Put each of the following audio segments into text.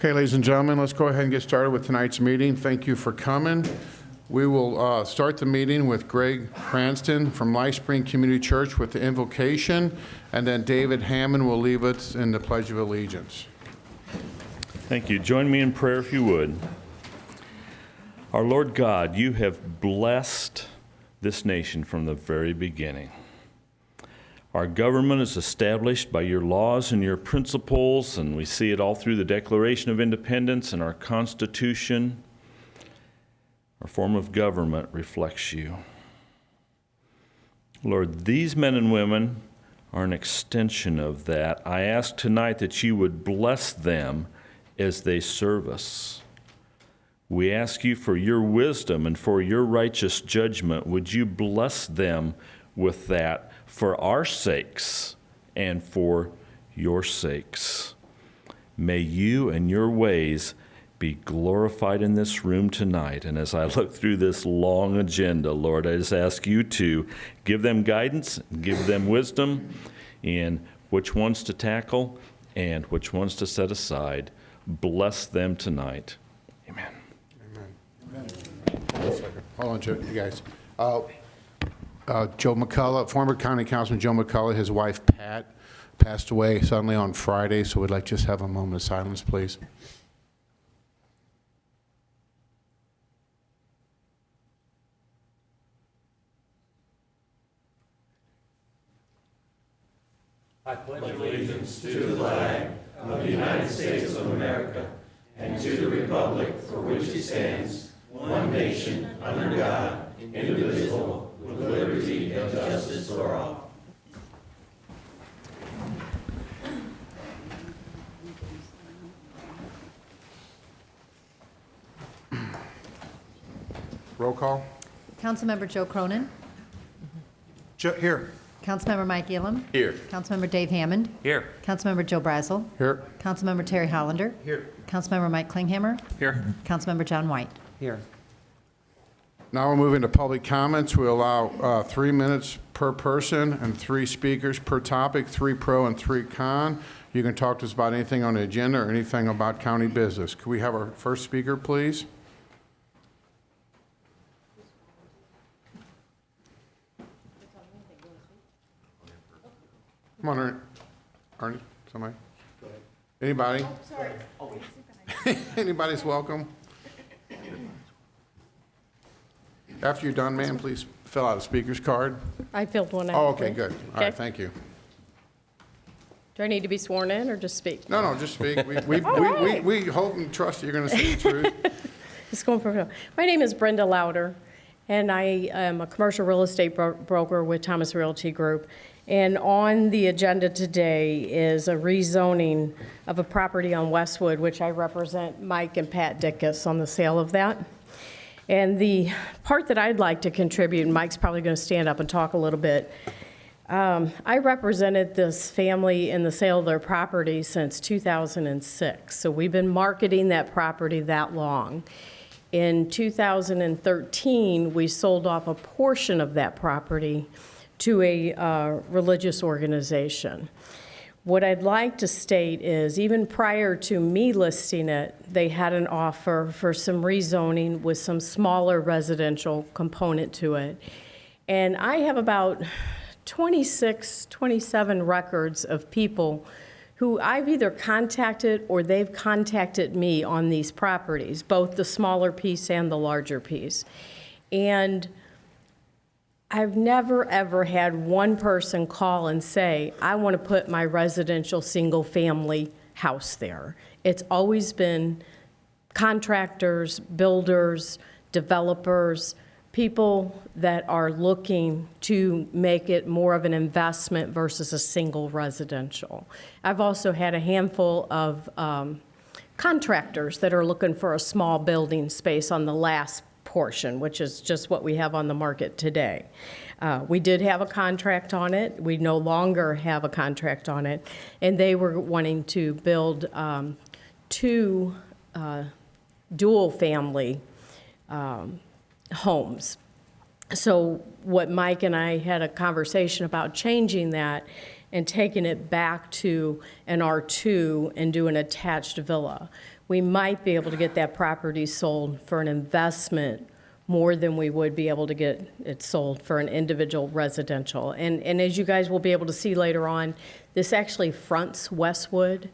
Okay, ladies and gentlemen, let's go ahead and get started with tonight's meeting. Thank you for coming. We will start the meeting with Greg Cranston from LifeSpring Community Church with the invocation, and then David Hammond will lead us in the Pledge of Allegiance. Thank you. Join me in prayer if you would. Our Lord God, you have blessed this nation from the very beginning. Our government is established by your laws and your principles, and we see it all through the Declaration of Independence and our Constitution. Our form of government reflects you. Lord, these men and women are an extension of that. I ask tonight that you would bless them as they serve us. We ask you for your wisdom and for your righteous judgment. Would you bless them with that for our sakes and for your sakes? May you and your ways be glorified in this room tonight. And as I look through this long agenda, Lord, I just ask you to give them guidance, give them wisdom in which ones to tackle and which ones to set aside. Bless them tonight. Amen. Amen. Hold on, Joe, you guys. Joe McCullough, former County Councilman Joe McCullough, his wife Pat, passed away suddenly on Friday, so we'd like to just have a moment of silence, please. I pledge allegiance to the flag of the United States of America and to the republic for which it stands, one nation, under God, indivisible, with liberty and justice for all. Roll call. Councilmember Joe Cronin. Here. Councilmember Mike Elam. Here. Councilmember Dave Hammond. Here. Councilmember Joe Brazel. Here. Councilmember Terry Hollander. Here. Councilmember Mike Klinghammer. Here. Councilmember John White. Here. Now we're moving to public comments. We allow 3 minutes per person and 3 speakers per topic, 3 pro and 3 con. You can talk to us about anything on the agenda or anything about county business. Could we have our first speaker, please? Come on, Ernie, somebody. Anybody? Oh, sorry. Anybody's welcome. After you're done, ma'am, please fill out a speaker's card. I filled one out. Oh, okay, good. All right, Okay. thank you. Do I need to be sworn in or just speak? No, just speak. right. We hope and trust that you're going to say the truth. Just going for My name is Brenda Lauder, and I am a commercial real estate broker with Thomas Realty Group. And on the agenda today is a rezoning of a property on Westwood, which I represent Mike and Pat Dickus on the sale of that. And the part that I'd like to contribute, and Mike's probably going to stand up and talk a little bit, I represented this family in the sale of their property since 2006. So we've been marketing that property that long. In 2013, we sold off a portion of that property to a religious organization. What I'd like to state is, even prior to me listing it, they had an offer for some rezoning with some smaller residential component to it. And I have about 26, 27 records of people who I've either contacted or they've contacted me on these properties, both the smaller piece and the larger piece. And I've never, ever had one person call and say, I want to put my residential single-family house there. It's always been contractors, builders, developers, people that are looking to make it more of an investment versus a single residential. I've also had a handful of contractors that are looking for a small building space on the last portion, which is just what we have on the market today. We did have a contract on it. We no longer have a contract on it. And they were wanting to build 2 dual family homes. So what Mike and I had a conversation about changing that and taking it back to an R2 and do an attached villa. We might be able to get that property sold for an investment more than we would be able to get it sold for an individual residential. And as you guys will be able to see later on, this actually fronts Westwood,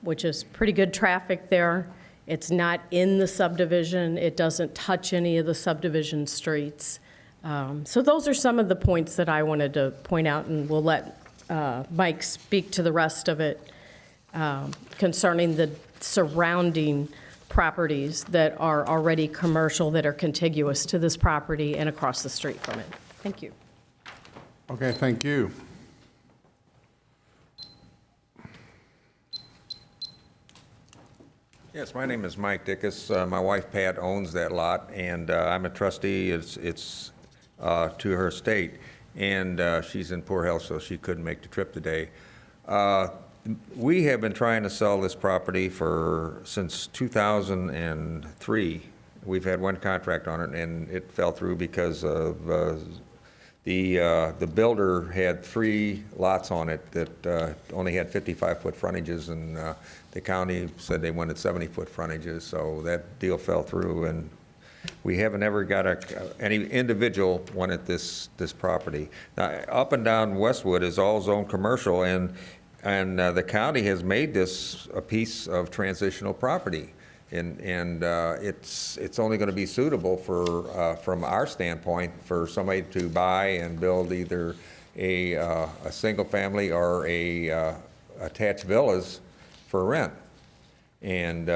which is pretty good traffic there. It's not in the subdivision. It doesn't touch any of the subdivision streets. So those are some of the points that I wanted to point out, and we'll let Mike speak to the rest of it concerning the surrounding properties that are already commercial, that are contiguous to this property and across the street from it. Thank you. Okay, thank you. Yes, my name is Mike Dickus. My wife Pat owns that lot, and I'm a trustee. It's to her estate, and she's in poor health, so she couldn't make the trip today. We have been trying to sell this property since 2003. We've had one contract on it, and it fell through because of the builder had 3 lots on it that only had 55-foot frontages, and the county said they wanted 70-foot frontages, so that deal fell through, and we haven't ever got any individual wanted this property. Now, up and down Westwood is all zone commercial, and the county has made this a piece of transitional property. And it's only going to be suitable for, from our standpoint, for somebody to buy and build either a single family or a attached villas for rent. And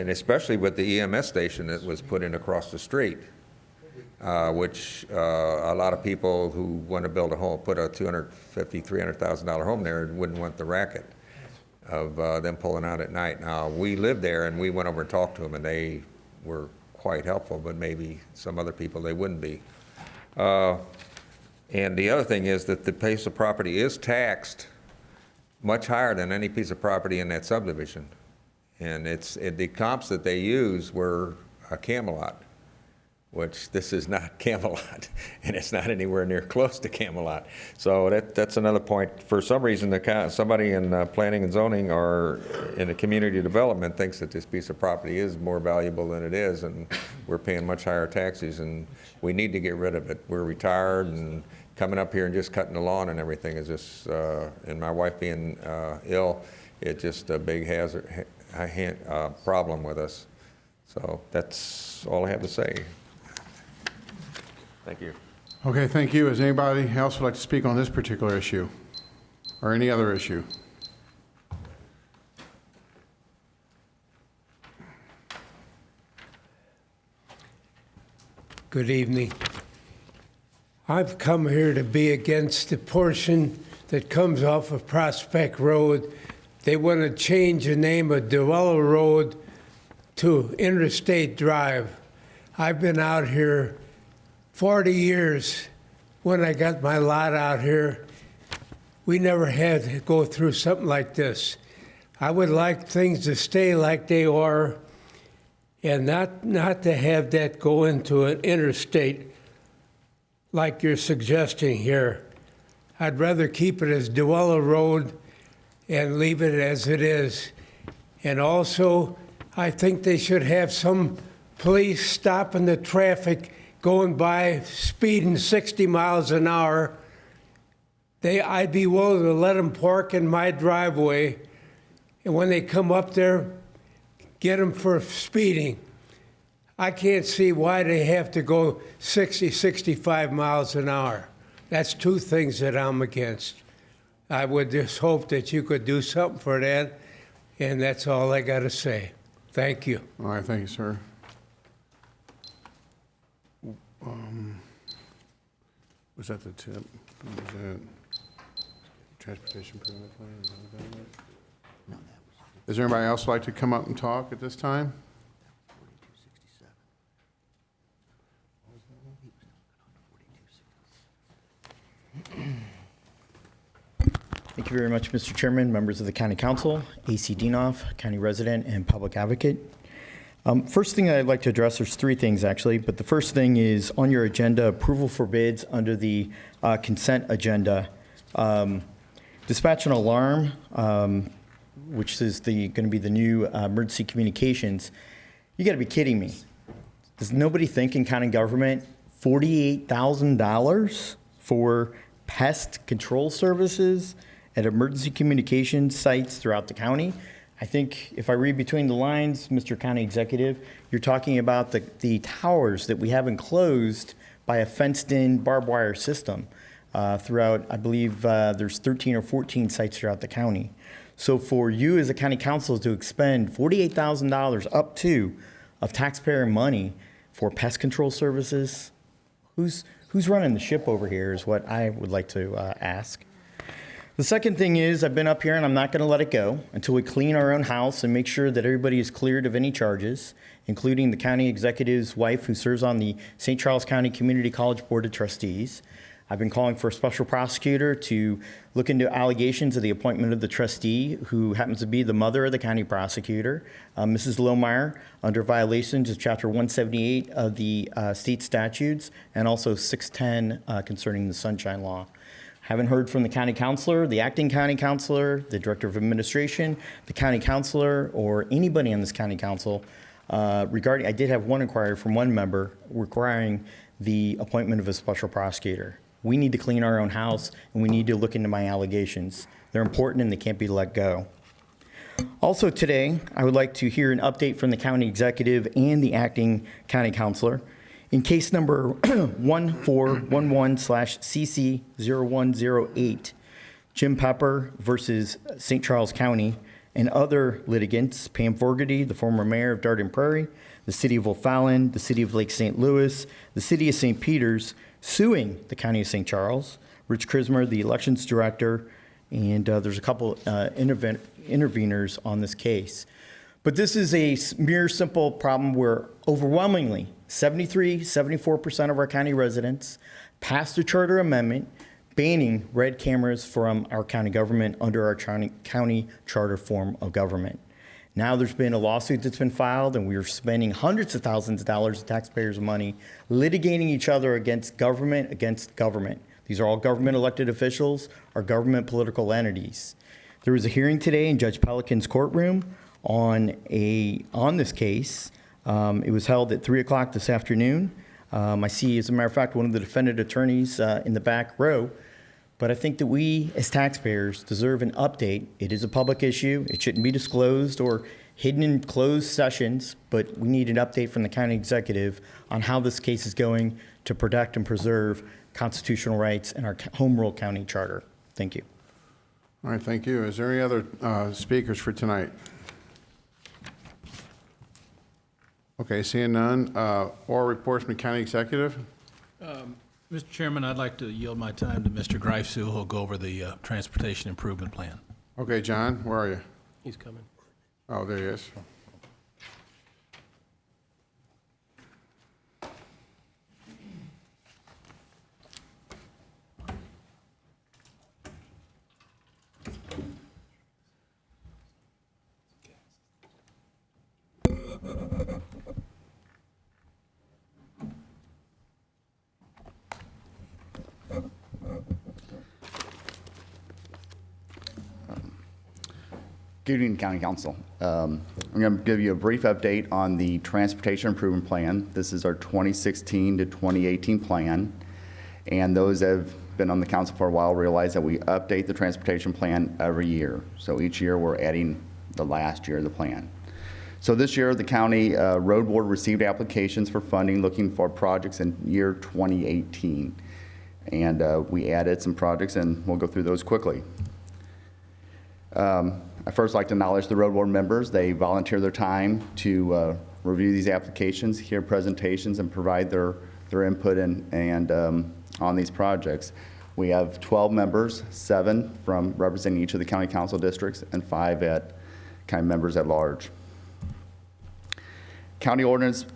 especially with the EMS station that was put in across the street, which a lot of people who want to build a home, put a $250,000, $300,000 home there, wouldn't want the racket of them pulling out at night. Now, we lived there, and we went over and talked to them, and they were quite helpful, but maybe some other people they wouldn't be. And the other thing is that the piece of property is taxed much higher than any piece of property in that subdivision. And the comps that they used were a Camelot, which this is not Camelot, and it's not anywhere near close to Camelot. So that's another point. For some reason, somebody in planning and zoning or in a community development thinks that this piece of property is more valuable than it is, and we're paying much higher taxes, and we need to get rid of it. We're retired, and coming up here and just cutting the lawn and everything is just, and my wife being ill, it's just a big problem with us. So that's all I have to say. Thank you. Okay, thank you. Does anybody else would like to speak on this particular issue or any other issue? Good evening. I've come here to be against the portion that comes off of Prospect Road. They want to change the name of Dewella Road to Interstate Drive. I've been out here 40 years. When I got my lot out here, we never had to go through something like this. I would like things to stay like they are and not to have that go into an interstate like you're suggesting here. I'd rather keep it as Dewella Road and leave it as it is. And also, I think they should have some police stopping the traffic going by speeding 60 miles an hour. I'd be willing to let them park in my driveway, and when they come up there, get them for speeding. I can't see why they have to go 60, 65 miles an hour. That's 2 things that I'm against. I would just hope that you could do something for that, and that's all I got to say. Thank you. All right, thank you, sir. Was that the tip? Was that transportation improvement plan? Is that what that was? Is there anybody else like to come up and talk at this time? Thank you very much, Mr. Chairman, members of the County Council, A.C. Dienoff, county resident and public advocate. First thing I'd like to address, there's 3 things actually, but the first thing is on your agenda, approval for bids under the consent agenda. Dispatch and alarm, which is going to be the new emergency communications. You got to be kidding me. Does nobody think in county government $48,000 for pest control services at emergency communications sites throughout the county? I think if I read between the lines, Mr. County Executive, you're talking about the towers that we have enclosed by a fenced-in barbed wire system throughout, I believe there's 13 or 14 sites throughout the county. So for you as a county council to expend $48,000 up to of taxpayer money for pest control services, who's running the ship over here is what I would like to ask. The second thing is I've been up here and I'm not going to let it go until we clean our own house and make sure that everybody is cleared of any charges, including the county executive's wife who serves on the St. Charles County Community College Board of Trustees. I've been calling for a special prosecutor to look into allegations of the appointment of the trustee, who happens to be the mother of the county prosecutor, Mrs. Lohmeyer, under violations of Chapter 178 of the state statutes, and also 610 concerning the Sunshine Law. Haven't heard from the county councilor, the acting county councilor, the director of administration, the county councilor, or anybody on this county council regarding. I did have one inquiry from one member requiring the appointment of a special prosecutor. We need to clean our own house, and we need to look into my allegations. They're important, and they can't be let go. Also today, I would like to hear an update from the county executive and the acting county councilor. In case number 1411/CC0108, Jim Pepper versus St. Charles County, and other litigants, Pam Fogarty, the former mayor of Darden Prairie, the city of O'Fallon, the city of Lake St. Louis, the city of St. Peters, suing the county of St. Charles, Rich Krismer, the elections director, and there's a couple interveners on this case. But this is a mere simple problem where overwhelmingly 74% of our county residents passed a charter amendment banning red cameras from our county government under our county charter form of government. Now there's been a lawsuit that's been filed, and we are spending hundreds of thousands of dollars of taxpayers' money litigating each other against government. These are all government elected officials or government political entities. There was a hearing today in Judge Pelican's courtroom on this case. It was held at 3 o'clock this afternoon. I see, as a matter of fact, one of the defendant attorneys in the back row. But I think that we, as taxpayers, deserve an update. It is a public issue. It shouldn't be disclosed or hidden in closed sessions, but we need an update from the county executive on how this case is going to protect and preserve constitutional rights in our home rule county charter. Thank you. All right, thank you. Is there any other speakers for tonight? Okay, seeing none. Oral reports from the county executive. Mr. Chairman, I'd like to yield my time to Mr. Greifswald, who'll go over the transportation improvement plan. Okay, John, where are you? He's coming. Oh, there he is. Good evening, County Council. I'm going to give you a brief update on the Transportation Improvement Plan. This is our 2016 to 2018 plan, and those that have been on the council for a while realize that we update the transportation plan every year. So each year we're adding the last year of the plan. So this year the County Road Board received applications for funding looking for projects in year 2018. And we added some projects, and we'll go through those quickly. I'd first like to acknowledge the Road Board members. They volunteer their time to review these applications, hear presentations, and provide their input and on these projects. We have 12 members, 7 from representing each of the county council districts, and 5 at county members at large. County ordinance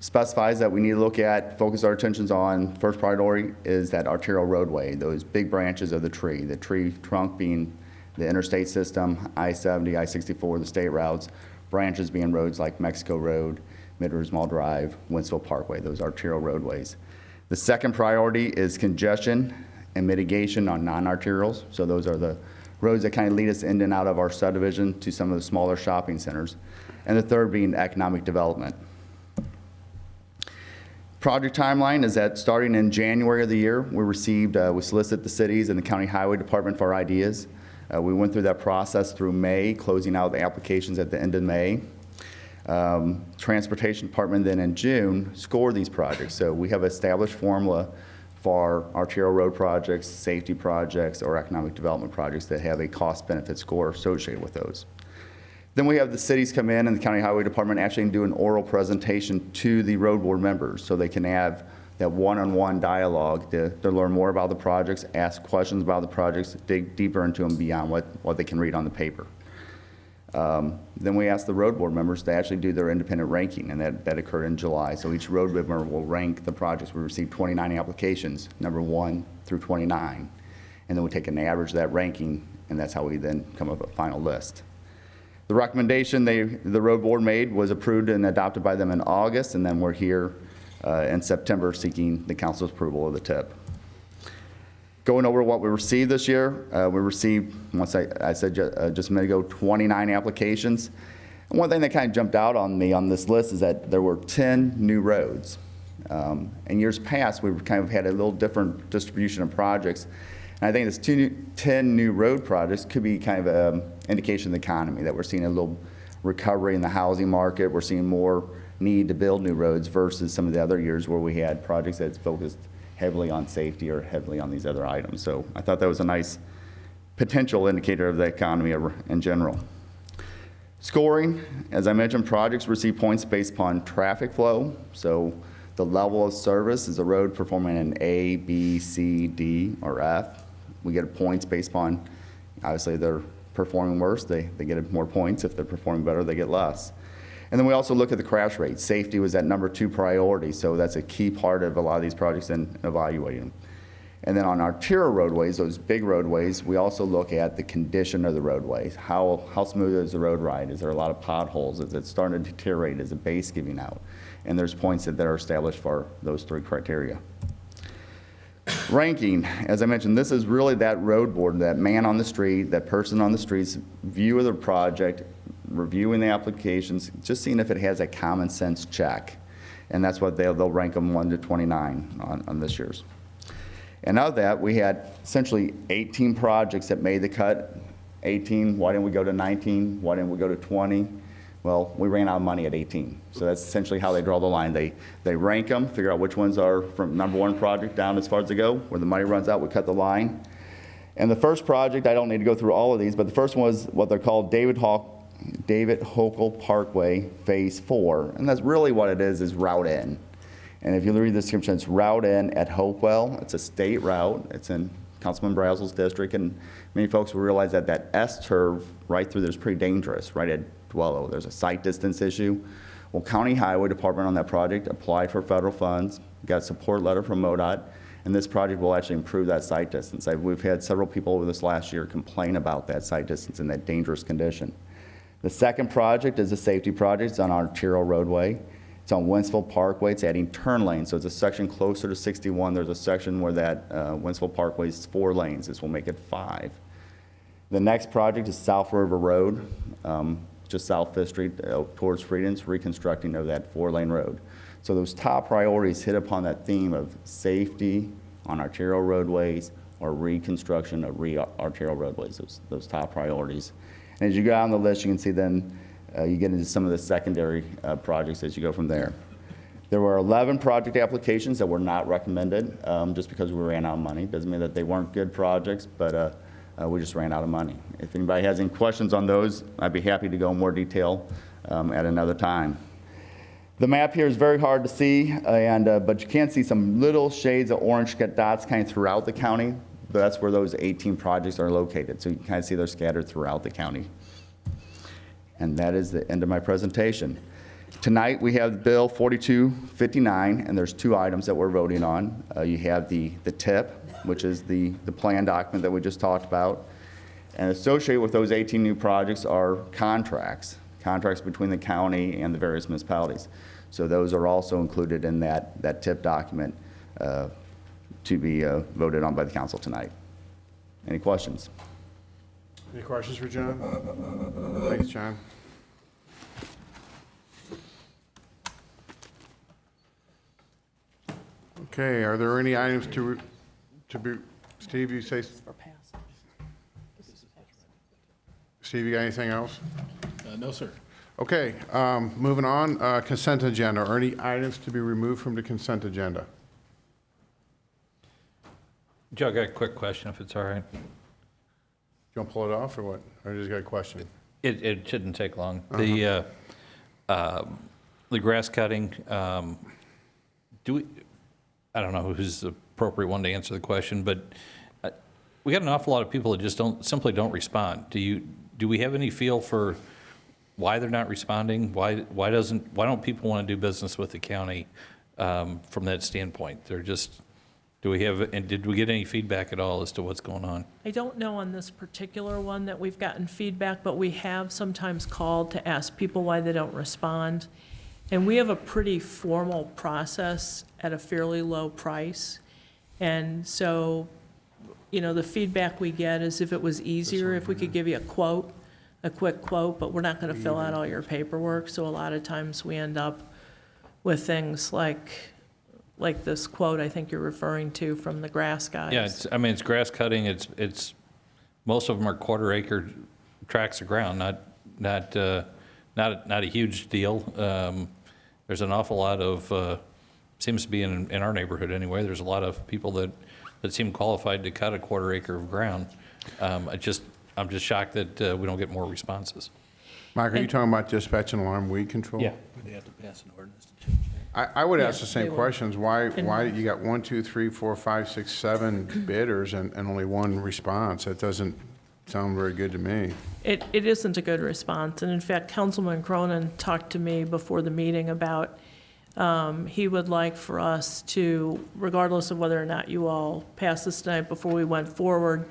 specifies that we need to focus our attentions on, first priority is that arterial roadway, those big branches of the tree trunk being the interstate system, I-70, I-64, the state routes, branches being roads like Mexico Road, Mid-Rivers Mall Drive, Winsville Parkway, those arterial roadways. The second priority is congestion and mitigation on non-arterials. So those are the roads that kind of lead us in and out of our subdivision to some of the smaller shopping centers. And the third being economic development. Project timeline is that starting in January of the year, we solicited the cities and the county highway department for ideas. We went through that process through May, closing out the applications at the end of May. Transportation department then in June scored these projects. So we have established formula for arterial road projects, safety projects, or economic development projects that have a cost benefit score associated with those. Then we have the cities come in and the county highway department actually do an oral presentation to the road board members so they can have that one-on-one dialogue to learn more about the projects, ask questions about the projects, dig deeper into them beyond what they can read on the paper. Then we ask the road board members to actually do their independent ranking, and that occurred in July. So each road member will rank the projects. We received 29 applications, number 1 through 29. And then we take an average of that ranking, and that's how we then come up with a final list. The recommendation the road board made was approved and adopted by them in August, and then we're here in September seeking the council's approval of the TIP. Going over what we received this year, we received, once I said just a minute ago, 29 applications. And one thing that kind of jumped out on me on this list is that there were 10 new roads. In years past, we've kind of had a little different distribution of projects. And I think this 10 new road projects could be kind of an indication of the economy, that we're seeing a little recovery in the housing market. We're seeing more need to build new roads versus some of the other years where we had projects that's focused heavily on safety or heavily on these other items. So I thought that was a nice potential indicator of the economy in general. Scoring, as I mentioned, projects receive points based upon traffic flow. So the level of service is a road performing an A, B, C, D, or F. We get points based upon, obviously, if they're performing worse, they get more points. If they're performing better, they get less. And then we also look at the crash rate. Safety was that number 2 priority, so that's a key part of a lot of these projects in evaluating them. And then on arterial roadways, those big roadways, we also look at the condition of the roadways. How smooth is the road ride? Is there a lot of potholes? Is it starting to deteriorate? Is the base giving out? And there's points that are established for those 3 criteria. Ranking, as I mentioned, this is really that road board, that man on the street, that person on the street's view of the project, reviewing the applications, just seeing if it has a common sense check. And that's what they'll rank them 1 to 29 on this year's. And of that, we had essentially 18 projects that made the cut. 18, why didn't we go to 19? Why didn't we go to 20? Well, we ran out of money at 18. So that's essentially how they draw the line. They rank them, figure out which ones are from number 1 project down as far as they go. Where the money runs out, we cut the line. And the first project, I don't need to go through all of these, but the first one was what they're called David Hochul Parkway Phase 4. And that's really what it is Route N. And if you read the description, it's Route N at Hopewell. It's a state route. It's in Councilman Brazel's district. And many folks will realize that that S-curve right through there is pretty dangerous, right at Dwello. There's a sight distance issue. Well, County Highway Department on that project applied for federal funds, got a support letter from MoDOT, and this project will actually improve that sight distance. We've had several people over this last year complain about that sight distance and that dangerous condition. The second project is a safety project. It's on our arterial roadway. It's on Winsville Parkway. It's adding turn lanes, so it's a section closer to 61. There's a section where that Winsville Parkway is 4 lanes. This will make it 5. The next project is South River Road, just south 5th Street towards Freedom's, reconstructing of that 4-lane road. So those top priorities hit upon that theme of safety on arterial roadways or reconstruction of arterial roadways, those top priorities. And as you go down the list, you can see then you get into some of the secondary projects as you go from there. There were 11 project applications that were not recommended just because we ran out of money. Doesn't mean that they weren't good projects, but we just ran out of money. If anybody has any questions on those, I'd be happy to go in more detail at another time. The map here is very hard to see, but you can see some little shades of orange dots kind of throughout the county. But that's where those 18 projects are located. So you can kind of see they're scattered throughout the county. And that is the end of my presentation. Tonight we have Bill 4259, and there's 2 items that we're voting on. You have the TIP, which is the plan document that we just talked about. And associated with those 18 new projects are contracts between the county and the various municipalities. So those are also included in that TIP document to be voted on by the council tonight. Any questions? Any questions for John? Thanks, John. Okay, are there any items to be, Steve, you say? Steve, you got anything else? No, sir. Okay, moving on, consent agenda. Are any items to be removed from the consent agenda? Joe, I got a quick question, if it's all right. You want to pull it off or what? Or you just got a question? It shouldn't take long. The grass cutting, do we, I don't know who's the appropriate one to answer the question, but we got an awful lot of people that just simply don't respond. Do we have any feel for why they're not responding? Why don't people want to do business with the county from that standpoint? They're just, did we get any feedback at all as to what's going on? I don't know on this particular one that we've gotten feedback, but we have sometimes called to ask people why they don't respond. And we have a pretty formal process at a fairly low price. And so, the feedback we get is if it was easier, if we could give you a quick quote, but we're not going to fill out all your paperwork. So a lot of times we end up with things like this quote I think you're referring to from the grass guys. Yeah, it's grass cutting. It's most of them are quarter-acre tracts of ground, not a huge deal. There's an awful lot of seems to be in our neighborhood anyway. There's a lot of people that seem qualified to cut a quarter-acre of ground. I'm just shocked that we don't get more responses. Mike, are you talking about dispatch and alarm weed control? Yeah. Would they have to pass an ordinance to change that? I would ask Yeah, the same they will. questions. Why you got 1, 2, 3, 4, 5, 6, 7 bidders and only one response? That doesn't sound very good to me. It isn't a good response, and in fact, Councilman Cronin talked to me before the meeting about, he would like for us to, regardless of whether or not you all pass this tonight before we went forward,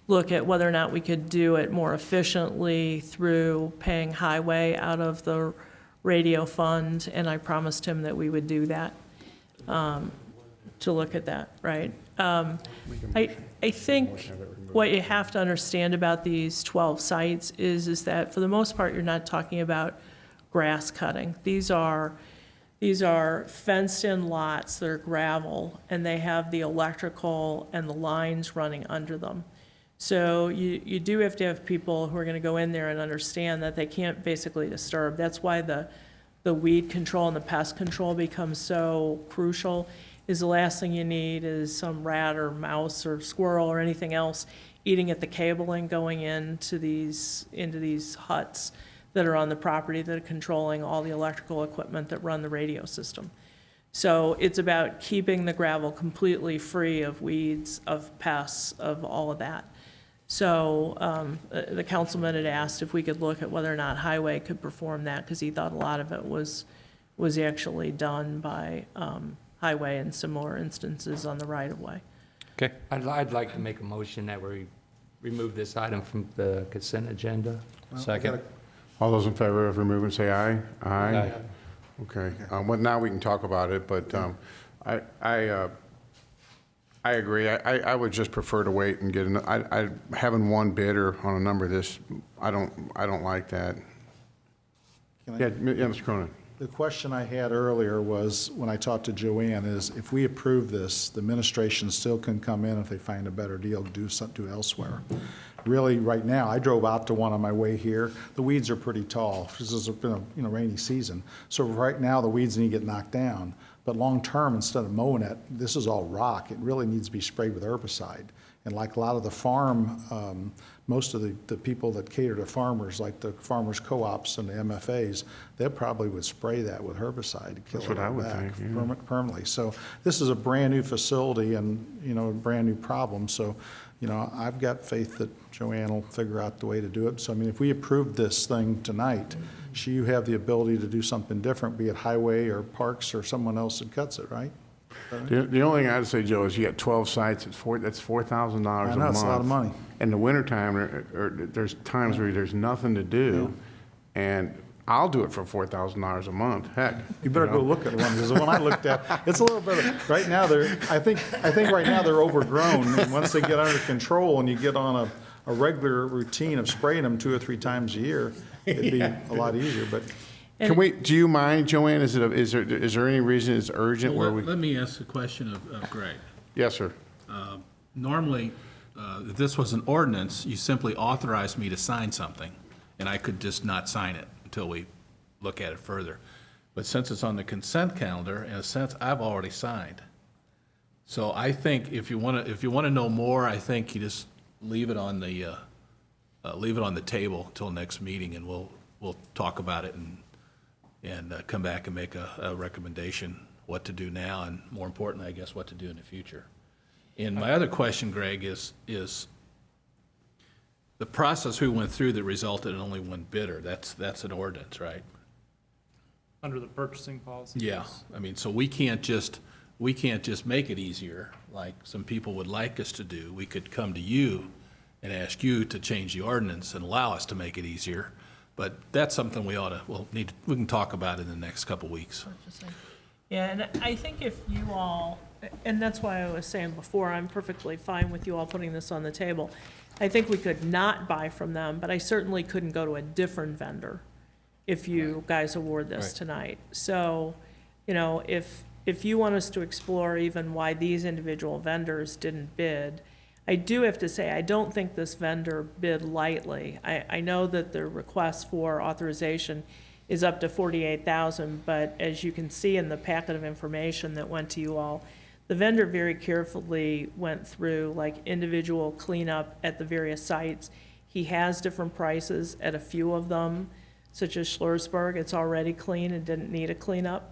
look at whether or not we could do it more efficiently through paying highway out of the radio fund, and I promised him that we would do that, to look at that, right? I think what you have to understand about these 12 sites is that for the most part, you're not talking about grass cutting. These are fenced-in lots that are gravel, and they have the electrical and the lines running under them. So you do have to have people who are going to go in there and understand that they can't basically disturb. That's why the weed control and the pest control becomes so crucial, is the last thing you need is some rat or mouse or squirrel or anything else eating at the cabling going into these huts that are on the property that are controlling all the electrical equipment that run the radio system. So it's about keeping the gravel completely free of weeds, of pests, of all of that. So the councilman had asked if we could look at whether or not highway could perform that, because he thought a lot of it was actually done by highway in similar instances on the right-of-way. Okay. I'd like to make a motion that we remove this item from the consent agenda. Second. All those in favor of removing, say aye. Aye. Okay, well, now we can talk about it, but I agree. I would just prefer to wait and get, having one bidder on a number this, I don't like that. Yeah, Mr. Cronin. The question I had earlier was, when I talked to Joanne, is if we approve this, the administration still can come in if they find a better deal, do elsewhere. Really, right now, I drove out to one on my way here. The weeds are pretty tall. This has been a rainy season. So right now, the weeds need to get knocked down. But long-term, instead of mowing it, this is all rock. It really needs to be sprayed with herbicide. And like a lot of the farm, most of the people that cater to farmers, like the farmers' co-ops and the MFAs, they probably would spray that with herbicide to kill That's what I would think, yeah. Permanently. So this is a brand-new facility and, a brand-new problem. So, I've got faith that Joanne will figure out the way to do it. So, if we approve this thing tonight, you have the ability to do something different, be it highway or parks or someone else that cuts it, right? The only thing I'd say, Joe, is you got 12 sites, that's $4,000 a month. I know, it's a lot of money. In the wintertime, there's times where there's nothing to do, and I'll do it for $4,000 a month, heck. You better go look at one, because the one I looked at, it's a little bit, right now, I think right now they're overgrown, and once they get under control and you get on a regular routine of spraying them 2 or 3 times a year, it'd be a lot easier, but. Do you mind, Joanne, is there any reason it's urgent where Well, we? let me ask a question of Greg. Yes, sir. Normally, if this was an ordinance, you simply authorize me to sign something, and I could just not sign it until we look at it further. But since it's on the consent calendar, in a sense, I've already signed. So I think if you want to know more, I think you just leave it on the table till next meeting, and we'll talk about it and come back and make a recommendation what to do now, and more importantly, I guess, what to do in the future. And my other question, Greg, is the process we went through that resulted in only one bidder. That's an ordinance, right? Under the purchasing policy? Yeah. Yes. I mean, so we can't just make it easier like some people would like us to do. We could come to you and ask you to change the ordinance and allow us to make it easier. But that's something we can talk about in the next couple weeks. Yeah, and I think if you all, and that's why I was saying before, I'm perfectly fine with you all putting this on the table. I think we could not buy from them, but I certainly couldn't go to a different vendor if you guys award this tonight. So, if you want us to explore even why these individual vendors didn't bid, I do have to say, I don't think this vendor bid lightly. I know that the request for authorization is up to $48,000, but as you can see in the packet of information that went to you all, the vendor very carefully went through like individual cleanup at the various sites. He has different prices at a few of them, such as Schlossberg. It's already clean and didn't need a cleanup.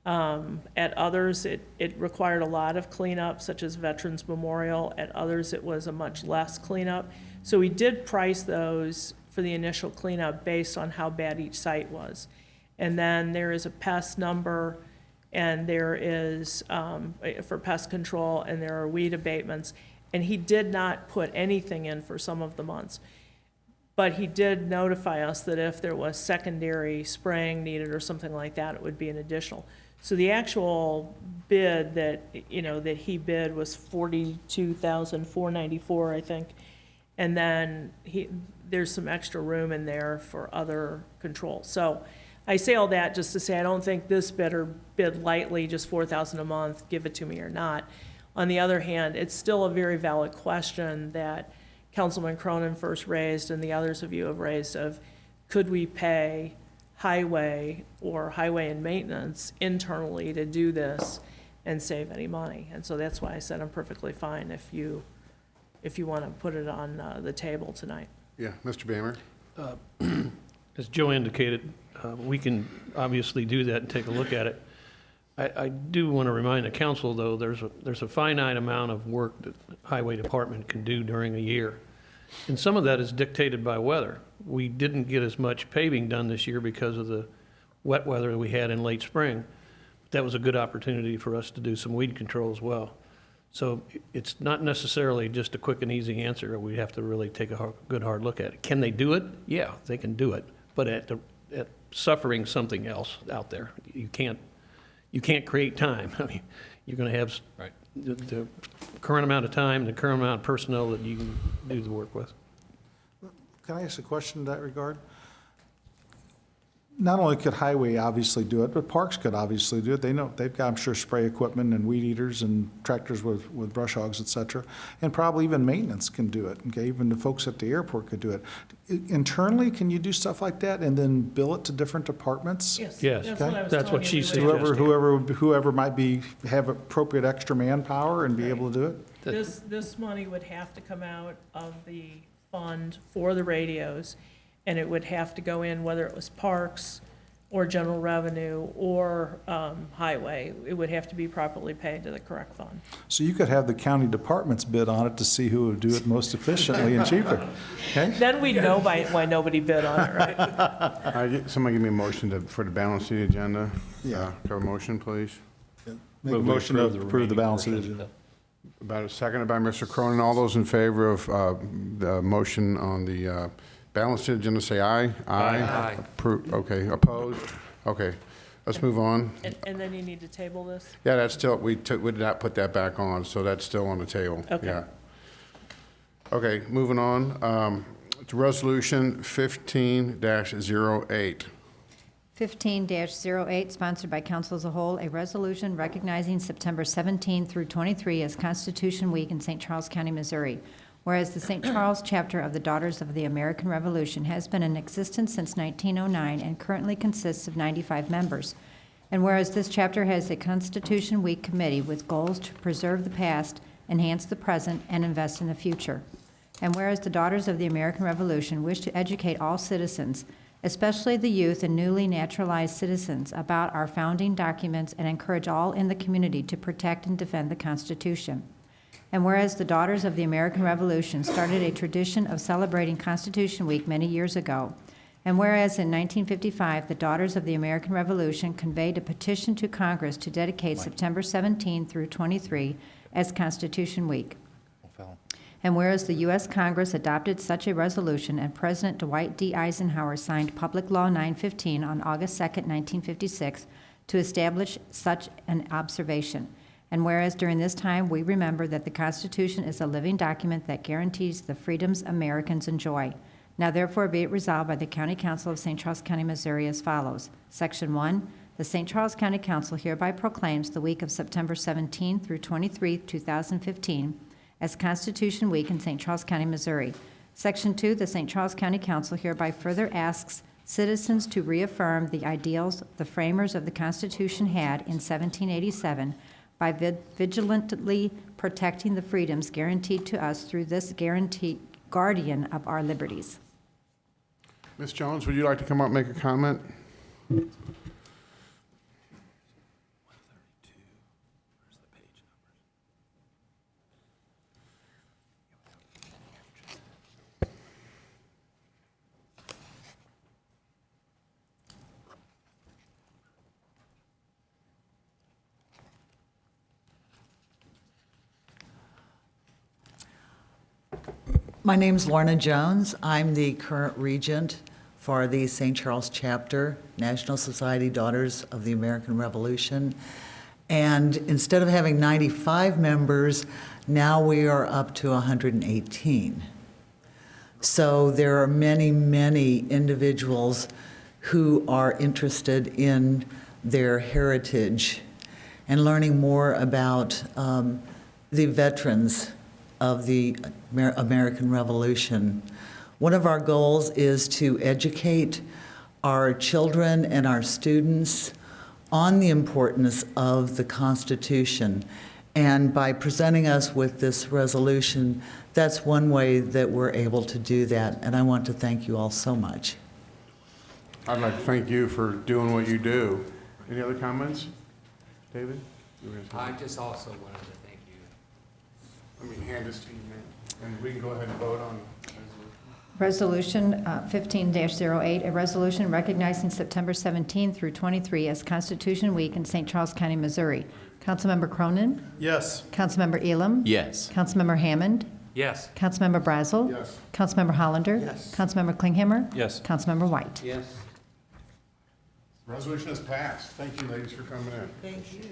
At others, it required a lot of cleanup, such as Veterans Memorial. At others, it was a much less cleanup. So we did price those for the initial cleanup based on how bad each site was. And then there is a pest number, and there is, for pest control, and there are weed abatements. And he did not put anything in for some of the months. But he did notify us that if there was secondary spraying needed or something like that, it would be an additional. So the actual bid that he bid was $42,494, I think. And then there's some extra room in there for other controls. So I say all that just to say I don't think this bidder bid lightly, just $4,000 a month, give it to me or not. On the other hand, it's still a very valid question that Councilman Cronin first raised and the others of you have raised of, could we pay highway or highway and maintenance internally to do this and save any money? And so that's why I said I'm perfectly fine if you want to put it on the table tonight. Yeah, Mr. Bamer? As Joe indicated, we can obviously do that and take a look at it. I do want to remind the council, though, there's a finite amount of work that the Highway Department can do during a year. And some of that is dictated by weather. We didn't get as much paving done this year because of the wet weather that we had in late spring. That was a good opportunity for us to do some weed control as well. So it's not necessarily just a quick and easy answer. We have to really take a good hard look at it. Can they do it? Yeah, they can do it. But at suffering something else out there, you can't create time. I mean, you're going to have the current amount of time, the current amount of personnel that you can do the work with. Can I ask a question in that regard? Not only could highway obviously do it, but parks could obviously do it. They know, they've got, I'm sure, spray equipment and weed eaters and tractors with brush hogs, et cetera. And probably even maintenance can do it, okay? Even the folks at the airport could do it. Internally, can you do stuff like that and then bill it to different departments? Yes. Yes, That's what she said. suggested. Whoever might have appropriate extra manpower and be able to do it? This money would have to come out of the fund for the radios, and it would have to go in, whether it was parks or general revenue or highway. It would have to be properly paid to the correct fund. So you could have the county departments bid on it to see who would do it most efficiently and cheaper, okay? Then we'd know why nobody bid on it, right? Somebody give me a motion for the balance of the agenda. Yeah. Have a motion, please. Make a motion to approve the balance of the agenda. About seconded by Mr. Cronin. All those in favor of the motion on the Balanced agenda, say aye. Aye. Okay, opposed? Okay, let's move on. And then you need to table this? Yeah, that's still, we did not put that back on, so that's still on the table. Okay. Yeah. Okay, moving on, to resolution 15-08. 15-08, sponsored by council as a whole, a resolution recognizing September 17 through 23 as Constitution Week in St. Charles County, Missouri. Whereas the St. Charles chapter of the Daughters of the American Revolution has been in existence since 1909 and currently consists of 95 members. And whereas this chapter has a Constitution Week committee with goals to preserve the past, enhance the present, and invest in the future. And whereas the Daughters of the American Revolution wish to educate all citizens, especially the youth and newly naturalized citizens, about our founding documents and encourage all in the community to protect and defend the Constitution. And whereas the Daughters of the American Revolution started a tradition of celebrating Constitution Week many years ago, and whereas in 1955 the Daughters of the American Revolution conveyed a petition to Congress to dedicate September 17 through 23 as Constitution Week. And whereas the U.S. Congress adopted such a resolution and President Dwight D. Eisenhower signed Public Law 915 on August 2, 1956, to establish such an observation. And whereas during this time we remember that the Constitution is a living document that guarantees the freedoms Americans enjoy. Now therefore be it resolved by the County Council of St. Charles County, Missouri as follows. Section 1, the St. Charles County Council hereby proclaims the week of September 17 through 23, 2015 as Constitution Week in St. Charles County, Missouri. Section 2, the St. Charles County Council hereby further asks citizens to reaffirm the ideals the framers of the Constitution had in 1787 by vigilantly protecting the freedoms guaranteed to us through this guardian of our liberties. Ms. Jones, would you like to come up and make a comment? My name's Lorna Jones. I'm the current regent for the St. Charles chapter, National Society Daughters of the American Revolution. And instead of having 95 members, now we are up to 118. So there are many, many individuals who are interested in their heritage and learning more about the veterans of the American Revolution. One of our goals is to educate our children and our students on the importance of the Constitution. And by presenting us with this resolution, that's one way that we're able to do that. And I want to thank you all so much. I'd like to thank you for doing what you do. Any other comments? David? I just also wanted to thank you. Let me hand this to you, man. And we can go ahead and vote on Resolution 15-08, a resolution recognizing September 17 through 23 as Constitution Week in St. Charles County, Missouri. Councilmember Cronin? Yes. Councilmember Elam? Yes. Councilmember Hammond? Yes. Councilmember Brazel? Yes. Councilmember Hollander? Yes. Councilmember Klinghammer? Yes. Councilmember White? Yes. Resolution is passed. Thank you, ladies, for coming in. Thank you.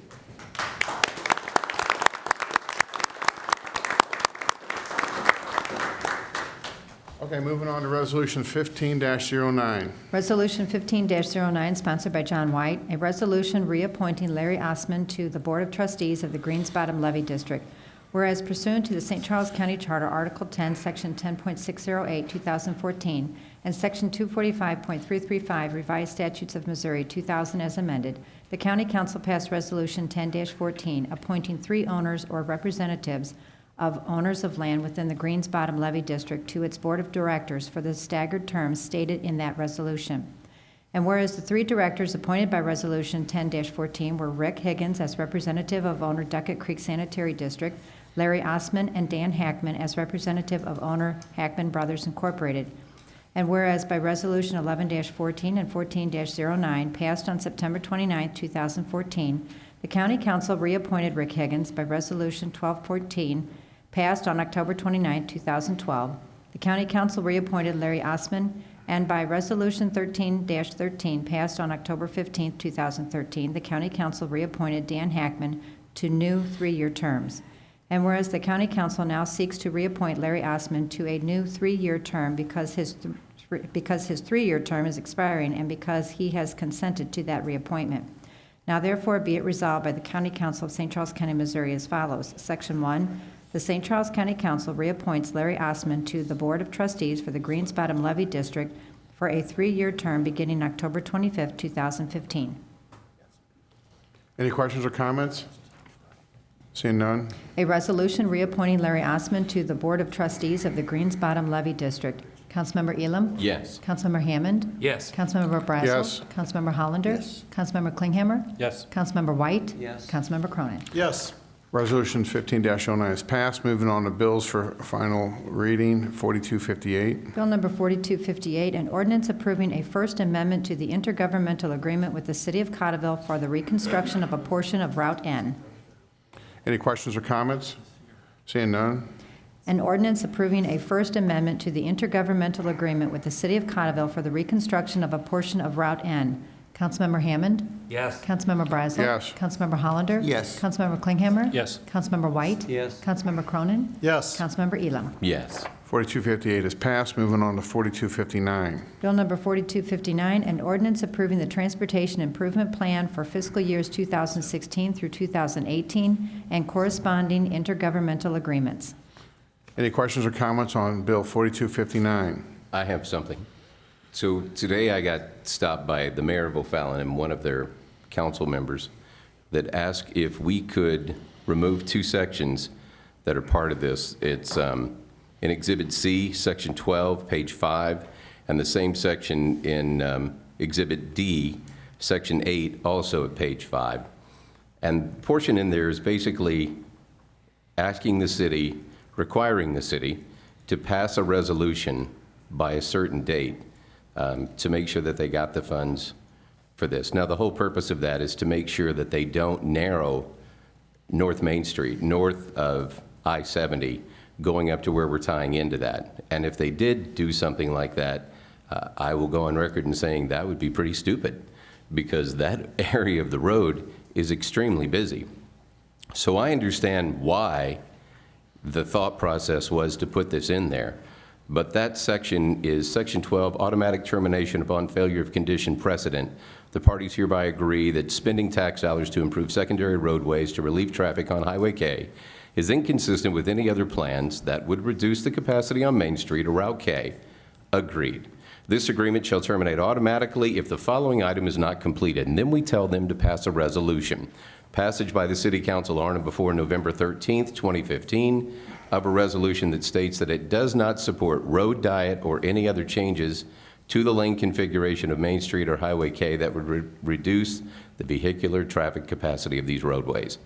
Okay, moving on to Resolution 15-09. Resolution 15-09, sponsored by John White, a resolution reappointing Larry Osman to the Board of Trustees of the Greens Bottom Levy District. Whereas pursuant to the St. Charles County Charter, Article 10, Section 10.608, 2014, and Section 245.335, Revised Statutes of Missouri, 2000 as amended, the County Council passed Resolution 10-14, appointing 3 owners or representatives of owners of land within the Greens Bottom Levy District to its Board of Directors for the staggered terms stated in that resolution. And whereas the 3 directors appointed by Resolution 10-14 were Rick Higgins as representative of owner Duckett Creek Sanitary District, Larry Osman and Dan Hackman as representative of owner Hackman Brothers Incorporated. And whereas by Resolution 11-14 and 14-09 passed on September 29, 2014, the County Council reappointed Rick Higgins by Resolution 12-14 passed on October 29, 2012, The County Council reappointed Larry Osman, and by Resolution 13-13 passed on October 15, 2013, the County Council reappointed Dan Hackman to new 3-year terms. And whereas the County Council now seeks to reappoint Larry Osman to a new 3-year term because his 3-year term is expiring and because he has consented to that reappointment. Now therefore be it resolved by the County Council of St. Charles County, Missouri as follows. Section 1, the St. Charles County Council reappoints Larry Osman to the Board of Trustees for the Greens Bottom Levy District for a 3-year term beginning October 25, 2015. Any questions or comments? Seeing none? A resolution reappointing Larry Osman to the Board of Trustees of the Greens Bottom Levy District. Councilmember Elam? Yes. Councilmember Hammond? Yes. Councilmember Brazel? Yes. Councilmember Hollander? Yes. Councilmember Klinghammer? Yes. Councilmember White? Yes. Councilmember Cronin? Yes. Resolution 15-09 is passed. Moving on to bills for final reading, 4258. Bill number 4258, an ordinance approving a First Amendment to the intergovernmental agreement with the City of Cotterville for the reconstruction of a portion of Route N. Any questions or comments? Seeing none? An ordinance approving a First Amendment to the intergovernmental agreement with the City of Cotterville for the reconstruction of a portion of Route N. Councilmember Hammond? Yes. Councilmember Brazel? Yes. Councilmember Hollander? Yes. Councilmember Klinghammer? Yes. Councilmember White? Yes. Councilmember Cronin? Yes. Councilmember Elam? Yes. 4258 is passed. Moving on to 4259. Bill number 4259, an ordinance approving the Transportation Improvement Plan for fiscal years 2016 through 2018 and corresponding intergovernmental agreements. Any questions or comments on Bill 4259? I have something. So today I got stopped by the mayor of O'Fallon and one of their council members that asked if we could remove 2 sections that are part of this. It's in Exhibit C, Section 12, page 5, and the same section in Exhibit D, Section 8, also at page 5. And the portion in there is basically asking the city, requiring the city to pass a resolution by a certain date to make sure that they got the funds for this. Now, the whole purpose of that is to make sure that they don't narrow North Main Street, north of I-70, going up to where we're tying into that. And if they did do something like that, I will go on record in saying that would be pretty stupid, because that area of the road is extremely busy. So I understand why the thought process was to put this in there. But that section is Section 12, automatic termination upon failure of condition precedent. The parties hereby agree that spending tax dollars to improve secondary roadways to relieve traffic on Highway K is inconsistent with any other plans that would reduce the capacity on Main Street or Route K. Agreed. This agreement shall terminate automatically if the following item is not completed, and then we tell them to pass a resolution. Passage by the City Council on or before November 13th, 2015, of a resolution that states that it does not support road diet or any other changes to the lane configuration of Main Street or Highway K that would reduce the vehicular traffic capacity of these roadways.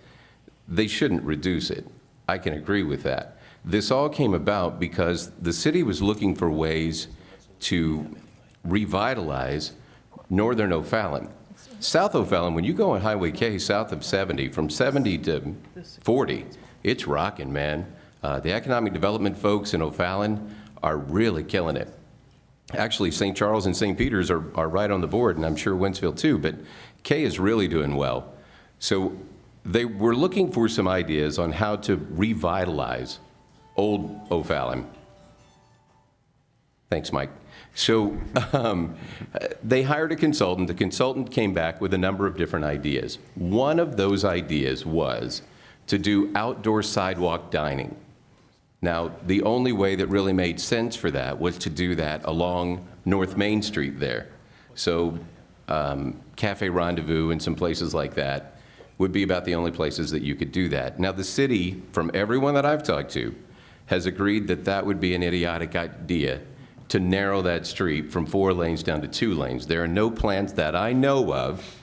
They shouldn't reduce it. I can agree with that. This all came about because the city was looking for ways to revitalize northern O'Fallon. South O'Fallon, when you go on Highway K south of 70, from 70 to 40, it's rocking, man. The economic development folks in O'Fallon are really killing it. Actually, St. Charles and St. Peter's are right on the board, and I'm sure Wentzville too, but K is really doing well. So they were looking for some ideas on how to revitalize old O'Fallon. Thanks, Mike. So they hired a consultant. The consultant came back with a number of different ideas. One of those ideas was to do outdoor sidewalk dining. Now, the only way that really made sense for that was to do that along North Main Street there. So Cafe Rendezvous and some places like that would be about the only places that you could do that. Now, the city, from everyone that I've talked to, has agreed that that would be an idiotic idea to narrow that street from 4 lanes down to 2 lanes. There are no plans that I know of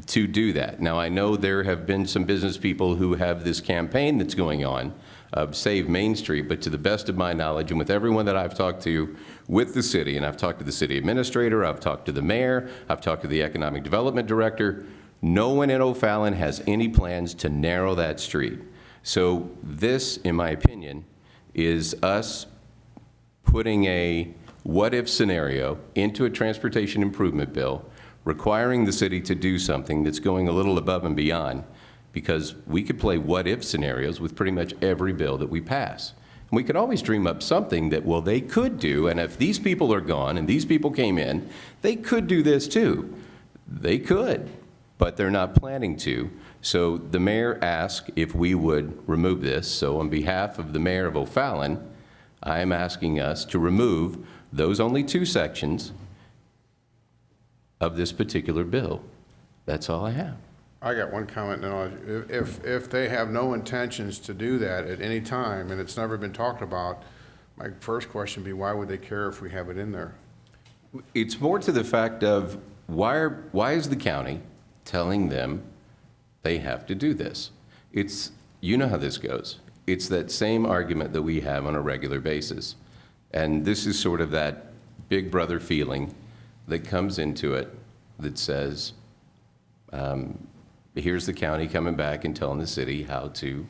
to do that. Now, I know there have been some business people who have this campaign that's going on of Save Main Street, but to the best of my knowledge and with everyone that I've talked to with the city, and I've talked to the city administrator, I've talked to the mayor, I've talked to the economic development director, no one in O'Fallon has any plans to narrow that street. So this, in my opinion, is us putting a what-if scenario into a transportation improvement bill, requiring the city to do something that's going a little above and beyond, because we could play what-if scenarios with pretty much every bill that we pass. And we could always dream up something that, well, they could do, and if these people are gone and these people came in, they could do this too. They could, but they're not planning to. So the mayor asked if we would remove this. So on behalf of the mayor of O'Fallon, I am asking us to remove those only 2 sections of this particular bill. That's all I have. I got one comment now. If they have no intentions to do that at any time, and it's never been talked about, my first question would be, why would they care if we have it in there? It's more to the fact of why is the county telling them they have to do this? It's, you know how this goes. It's that same argument that we have on a regular basis. And this is sort of that big brother feeling that comes into it that says, here's the county coming back and telling the city how to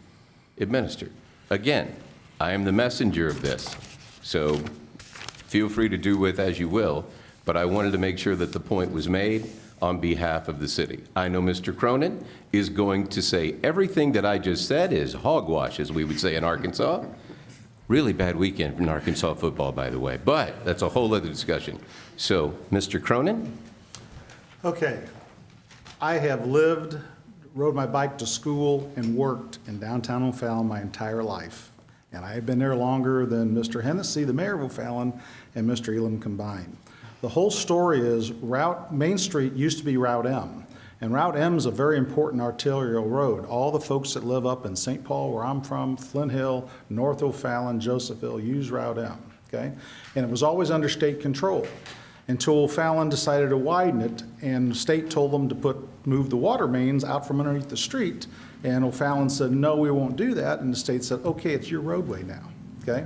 administer. Again, I am the messenger of this, so feel free to do with as you will, but I wanted to make sure that the point was made on behalf of the city. I know Mr. Cronin is going to say everything that I just said is hogwash, as we would say in Arkansas. Really bad weekend in Arkansas football, by the way, but that's a whole other discussion. So, Mr. Cronin? Okay. I have lived, rode my bike to school, and worked in downtown O'Fallon my entire life. And I have been there longer than Mr. Hennessy, the mayor of O'Fallon, and Mr. Elam combined. The whole story is Main Street used to be Route M. And Route M is a very important arterial road. All the folks that live up in St. Paul, where I'm from, Flint Hill, North O'Fallon, Josephville, use Route M, okay? And it was always under state control until O'Fallon decided to widen it, and the state told them to move the water mains out from underneath the street, and O'Fallon said, no, we won't do that, and the state said, okay, it's your roadway now, okay?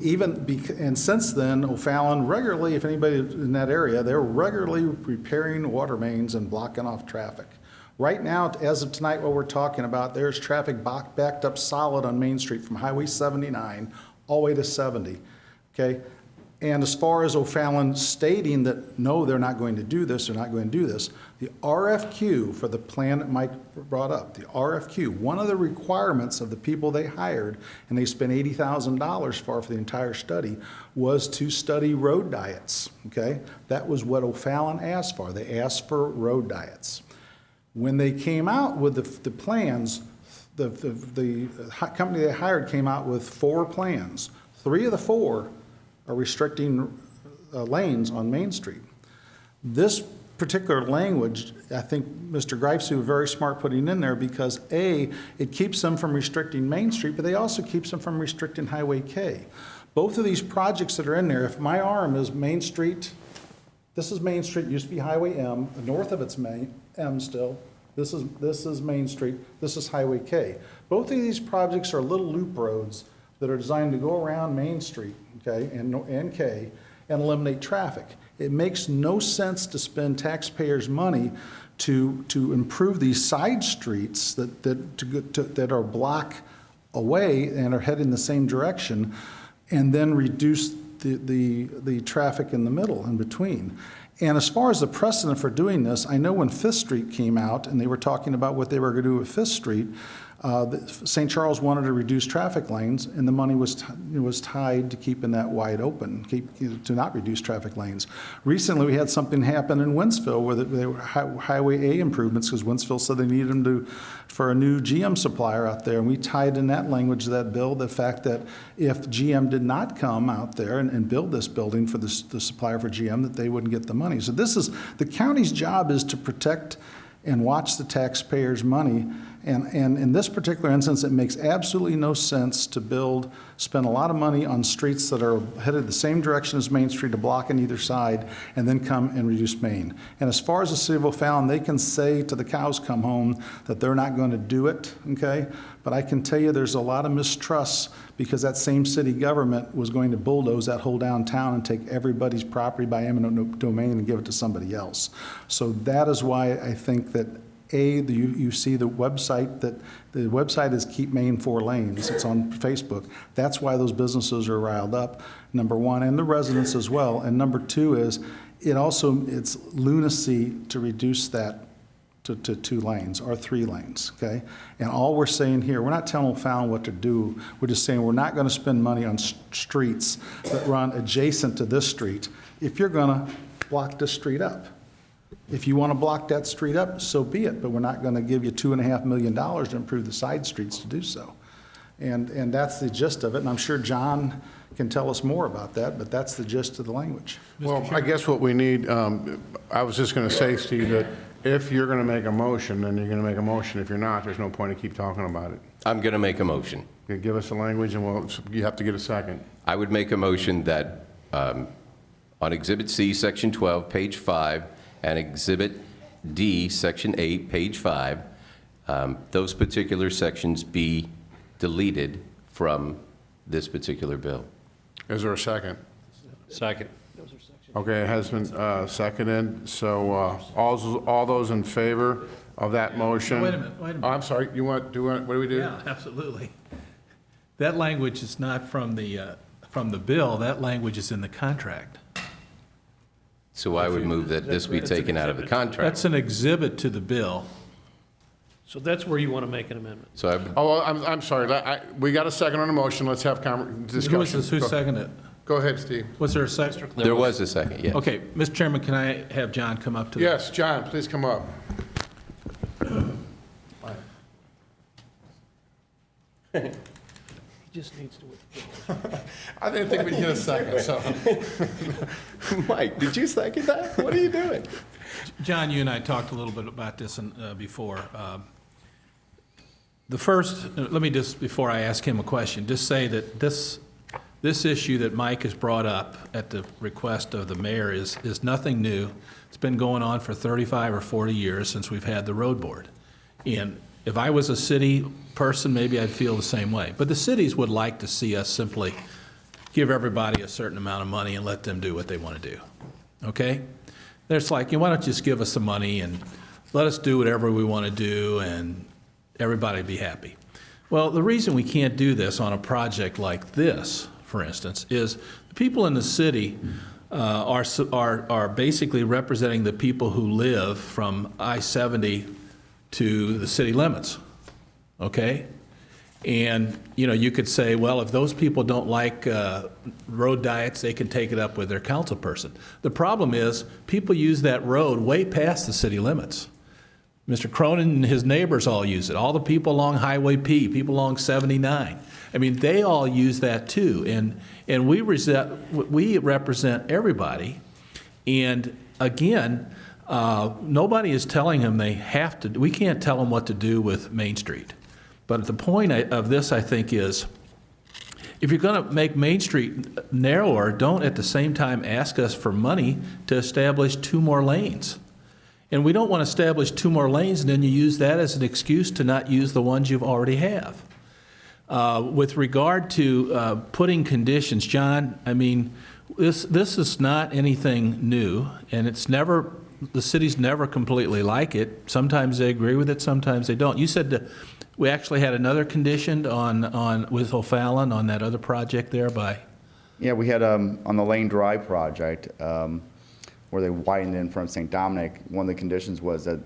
And since then, O'Fallon regularly, if anybody in that area, they're regularly repairing water mains and blocking off traffic. Right now, as of tonight, what we're talking about, there's traffic backed up solid on Main Street from Highway 79 all the way to 70, okay? And as far as O'Fallon stating that, no, they're not going to do this, they're not going to do this, the RFQ for the plan that Mike brought up, the RFQ, one of the requirements of the people they hired, and they spent $80,000 for the entire study, was to study road diets, okay? That was what O'Fallon asked for. They asked for road diets. When they came out with the plans, the company they hired came out with 4 plans. 3 of the 4 are restricting lanes on Main Street. This particular language, I think Mr. Greifsey was very smart putting in there because A, it keeps them from restricting Main Street, but they also keeps them from restricting Highway K. Both of these projects that are in there, if my arm is Main Street, this is Main Street, used to be Highway M, north of it's M still, this is Main Street, this is Highway K. Both of these projects are little loop roads that are designed to go around Main Street, okay, and K, and eliminate traffic. It makes no sense to spend taxpayers' money to improve these side streets that are a block away and are heading the same direction, and then reduce the traffic in the middle, in between. And as far as the precedent for doing this, I know when Fifth Street came out and they were talking about what they were going to do with Fifth Street, St. Charles wanted to reduce traffic lanes, and the money was tied to keeping that wide open, to not reduce traffic lanes. Recently, we had something happen in Wentzville where they were Highway A improvements because Wentzville said they needed them for a new GM supplier out there, and we tied in that language to that bill the fact that if GM did not come out there and build this building for the supplier for GM, that they wouldn't get the money. So this is, the county's job is to protect and watch the taxpayers' money. And in this particular instance, it makes absolutely no sense to spend a lot of money on streets that are headed the same direction as Main Street, to block on either side, and then come and reduce Main. And as far as the city of O'Fallon, they can say to the cows come home that they're not going to do it, okay? But I can tell you there's a lot of mistrust because that same city government was going to bulldoze that whole downtown and take everybody's property by eminent domain and give it to somebody else. So that is why I think that You see the website is Keep Maine 4 Lanes. It's on Facebook. That's why those businesses are riled up, number one, and the residents as well. And number two is, it's lunacy to reduce that to 2 lanes or 3 lanes, okay? And all we're saying here, we're not telling O'Fallon what to do. We're just saying we're not going to spend money on streets that run adjacent to this street if you're going to block this street up. If you want to block that street up, so be it, but we're not going to give you $2.5 million to improve the side streets to do so. And that's the gist of it, and I'm sure John can tell us more about that, but that's the gist of the language. Well, I guess what we need, I was just going to say, Steve, that if you're going to make a motion, then you're going to make a motion. If you're not, there's no point in keep talking about it. I'm going to make a motion. You give us the language, and you have to get a second. I would make a motion that on Exhibit C, Section 12, page 5, and Exhibit D, Section 8, page 5, those particular sections be deleted from this particular bill. Is there a second? Second. Okay, it has been seconded. So all those in favor of that motion? Wait a minute. Oh, I'm sorry. What do we do? Yeah, absolutely. That language is not from the bill. That language is in the contract. So I would move that this be taken out of the contract. That's an exhibit to the bill. So that's where you want to make an amendment. So I would, Oh, well, I'm sorry. We got a second on the motion. Let's have discussion. Who seconded it? Go ahead, Steve. Was there a second? there was a second, yes. Okay, Mr. Chairman, can I have John come up to the... Yes, John, please come up. He just needs to withdraw. I didn't think we'd get a second, so. Mike, did you second that? What are you doing? John, you and I talked a little bit about this before. The first, let me just, before I ask him a question, just say that this issue that Mike has brought up at the request of the mayor is nothing new. It's been going on for 35 or 40 years since we've had the road board. And if I was a city person, maybe I'd feel the same way. But the cities would like to see us simply give everybody a certain amount of money and let them do what they want to do, okay? It's like, why don't you just give us some money and let us do whatever we want to do and everybody be happy. Well, the reason we can't do this on a project like this, for instance, is the people in the city are basically representing the people who live from I-70 to the city limits, okay? And, you could say, well, if those people don't like road diets, they can take it up with their council person. The problem is, people use that road way past the city limits. Mr. Cronin and his neighbors all use it. All the people along Highway P, people along 79. I mean, they all use that too. And we represent everybody. And again, nobody is telling them they have to. We can't tell them what to do with Main Street. But the point of this, I think, is if you're going to make Main Street narrower, don't at the same time ask us for money to establish 2 more lanes. And we don't want to establish 2 more lanes, and then you use that as an excuse to not use the ones you already have. With regard to putting conditions, John, I mean, this is not anything new, and the cities never completely like it. Sometimes they agree with it, sometimes they don't. You said that we actually had another condition with O'Fallon on that other project there by? Yeah, we had on the Lane Drive project, where they widened in front of St. Dominic, one of the conditions was that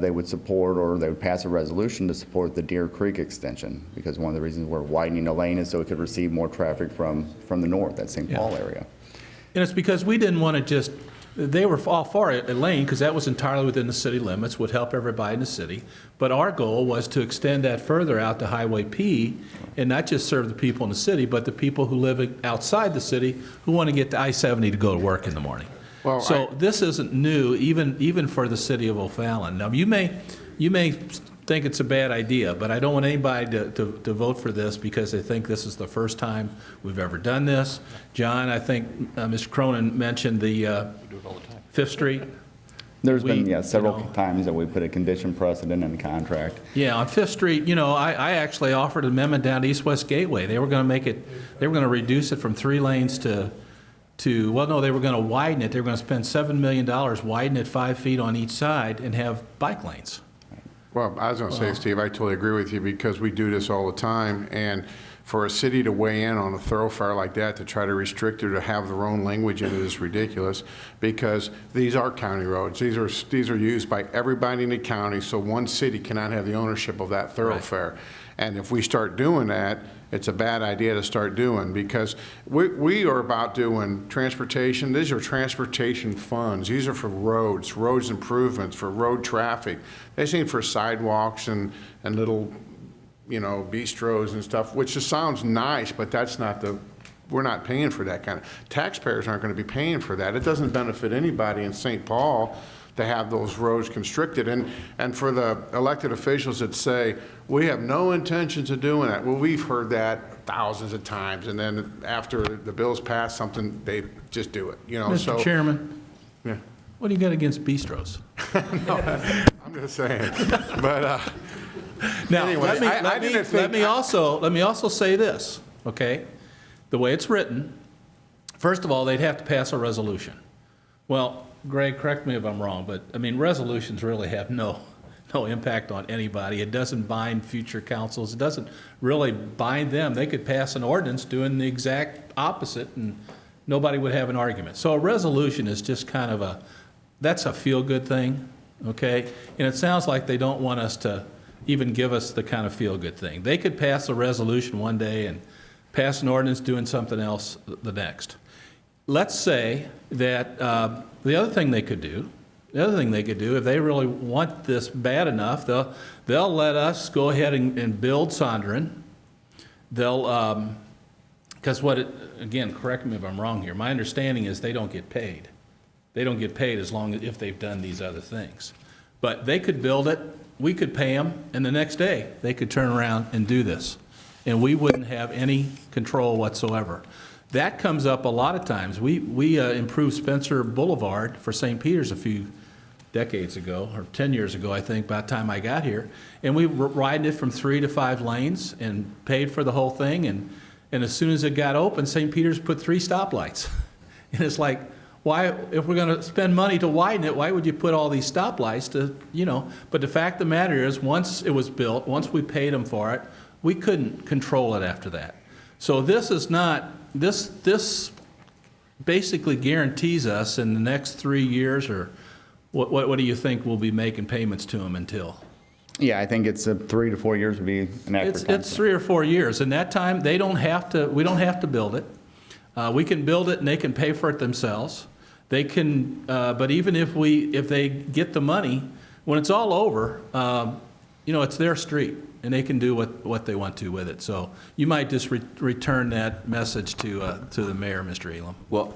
they would support, or they would pass a resolution to support the Deer Creek extension, because one of the reasons we're widening the lane is so it could receive more traffic from the north, that St. Paul area. And it's because we didn't want to just, they were all for a lane, because that was entirely within the city limits, would help everybody in the city. But our goal was to extend that further out to Highway P, and not just serve the people in the city, but the people who live outside the city who want to get to I-70 to go to work in the morning. Well, so this isn't new, even for the city of O'Fallon. Now, you may think it's a bad idea, but I don't want anybody to vote for this because they think this is the first time we've ever done this. John, I think Mr. Cronin mentioned the 5th Street. There's been several times that we put a condition precedent in the contract. Yeah, on 5th Street, I actually offered an amendment down to East-West Gateway. They were going to reduce it from 3 lanes to well, no, they were going to widen it. They were going to spend $7 million, widen it 5 feet on each side, and have bike lanes. Well, I was going to say, Steve, I totally agree with you because we do this all the time. And for a city to weigh in on a thoroughfare like that, to try to restrict it or to have their own language in it is ridiculous because these are county roads. These are used by everybody in the county, so one city cannot have the ownership of that thoroughfare. Right. And if we start doing that, it's a bad idea to start doing because we are about doing transportation. These are transportation funds. These are for roads improvements, for road traffic. They seem for sidewalks and little, bistros and stuff, which just sounds nice, but that's not we're not paying for that kind of. Taxpayers aren't going to be paying for that. It doesn't benefit anybody in St. Paul to have those roads constricted. And for the elected officials that say, we have no intentions of doing that. Well, we've heard that thousands of times. And then after the bills pass something, they just do it, Mr. Chairman, yeah. What do you got against bistros? No, I'm just saying. But now, anyway, let me also say this, okay? The way it's written, first of all, they'd have to pass a resolution. Well, Greg, correct me if I'm wrong, but resolutions really have no impact on anybody. It doesn't bind future councils. It doesn't really bind them. They could pass an ordinance doing the exact opposite and nobody would have an argument. So a resolution is just kind of that's a feel-good thing, okay? And it sounds like they don't want us to even give us the kind of feel-good thing. They could pass a resolution one day and pass an ordinance doing something else the next. Let's say that the other thing they could do, if they really want this bad enough, they'll let us go ahead and build Sonderen. They'll, because again, correct me if I'm wrong here, my understanding is they don't get paid. They don't get paid as long as if they've done these other things. But they could build it, we could pay them, and the next day they could turn around and do this. And we wouldn't have any control whatsoever. That comes up a lot of times. We improved Spencer Boulevard for St. Peter's a few decades ago, or 10 years ago, I think, by the time I got here. And we were riding it from 3 to 5 lanes and paid for the whole thing. And as soon as it got open, St. Peter's put 3 stoplights. And it's like, why, if we're going to spend money to widen it, why would you put all these stoplights to, But the fact of the matter is, once it was built, once we paid them for it, we couldn't control it after that. So this is not, this basically guarantees us in the next 3 years, or what do you think we'll be making payments to them until? Yeah, I think it's 3 to 4 years would be an accurate time. It's 3 or 4 years. In that time, we don't have to build it. We can build it and they can pay for it themselves. They can, but even if they get the money, when it's all over, it's their street. And they can do what they want to with it. So you might just return that message to the mayor, Mr. Elam. Well,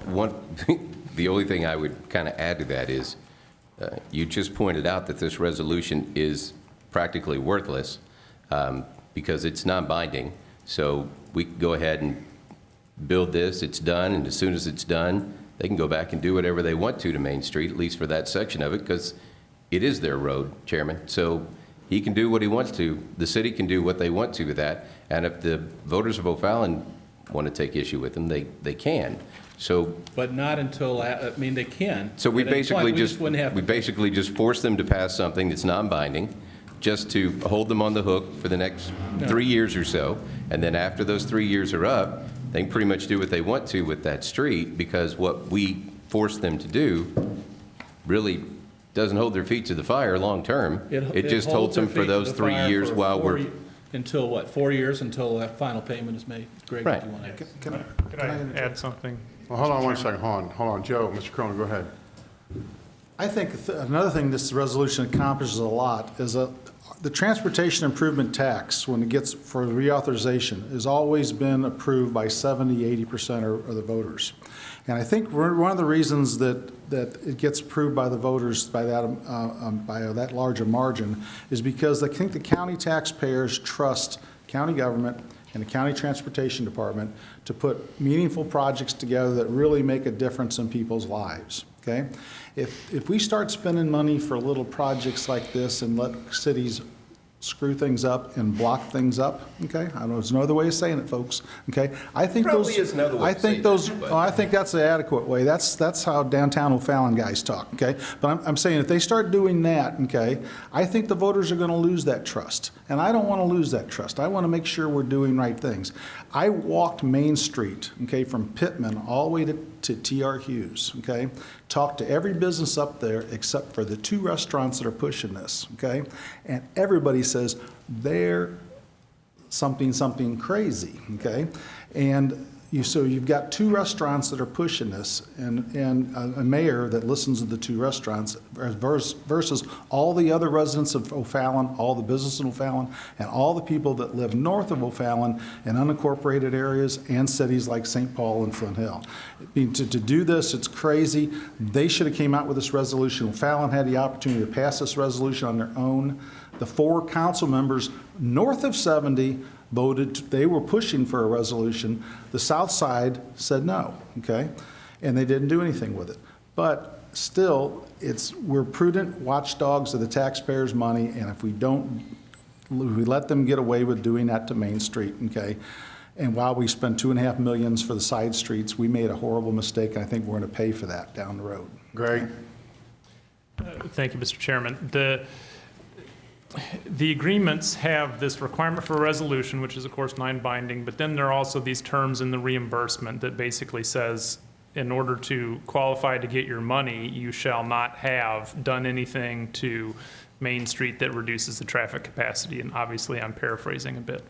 the only thing I would kind of add to that is you just pointed out that this resolution is practically worthless because it's non-binding. So we can go ahead and build this, it's done, and as soon as it's done, they can go back and do whatever they want to Main Street, at least for that section of it, because it is their road, Chairman. So he can do what he wants to. The city can do what they want to with that. And if the voters of O'Fallon want to take issue with them, they can. So, but not until, they can. So we basically we just force them to pass something that's non-binding, just to hold them on the hook for the next 3 years or so. And then after those 3 years are up, they can pretty much do what they want to with that street, because what we force them to do really doesn't hold their feet to the fire long term. It just holds them for those 3 years while we're... Until what, 4 years until that final payment is made? Greg, right. Do you want to add? Can I add something? Well, hold on one second. Hold on. Joe, Mr. Cronin, go ahead. I think another thing this resolution accomplishes a lot is the transportation improvement tax, when it gets for reauthorization, has always been approved by 70–80% of the voters. And I think one of the reasons that it gets approved by the voters by that large a margin is because I think the county taxpayers trust county government and the county transportation department to put meaningful projects together that really make a difference in people's lives. Okay? If we start spending money for little projects like this and let cities screw things up and block things up, okay? I don't know, there's no other way of saying it, folks, okay? I think those. Probably is another way I to think say those. that, but- Oh, I think that's the adequate way. That's how downtown O'Fallon guys talk, okay? But I'm saying if they start doing that, okay, I think the voters are gonna lose that trust. And I don't wanna lose that trust. I wanna make sure we're doing right things. I walked Main Street, okay, from Pittman all the way to T.R. Hughes, okay? Talked to every business up there except for the 2 restaurants that are pushing this, okay? And everybody says they're something crazy, okay? And so you've got 2 restaurants that are pushing this and a mayor that listens to the 2 restaurants versus all the other residents of O'Fallon, all the business in O'Fallon, and all the people that live north of O'Fallon in unincorporated areas and cities like St. Paul and Flint Hill. I mean, to do this, it's crazy. They should have came out with this resolution. O'Fallon had the opportunity to pass this resolution on their own. The 4 council members north of 70 voted, they were pushing for a resolution. The south side said no, okay? And they didn't do anything with it. But still, we're prudent watchdogs of the taxpayers' money, and if we let them get away with doing that to Main Street, okay? And while we spend $2.5 million for the side streets, we made a horrible mistake, and I think we're gonna pay for that down the road. Greg? Thank you, Mr. Chairman. The agreements have this requirement for a resolution, which is of course non-binding, but then there are also these terms in the reimbursement that basically says, in order to qualify to get your money, you shall not have done anything to Main Street that reduces the traffic capacity, and obviously I'm paraphrasing a bit.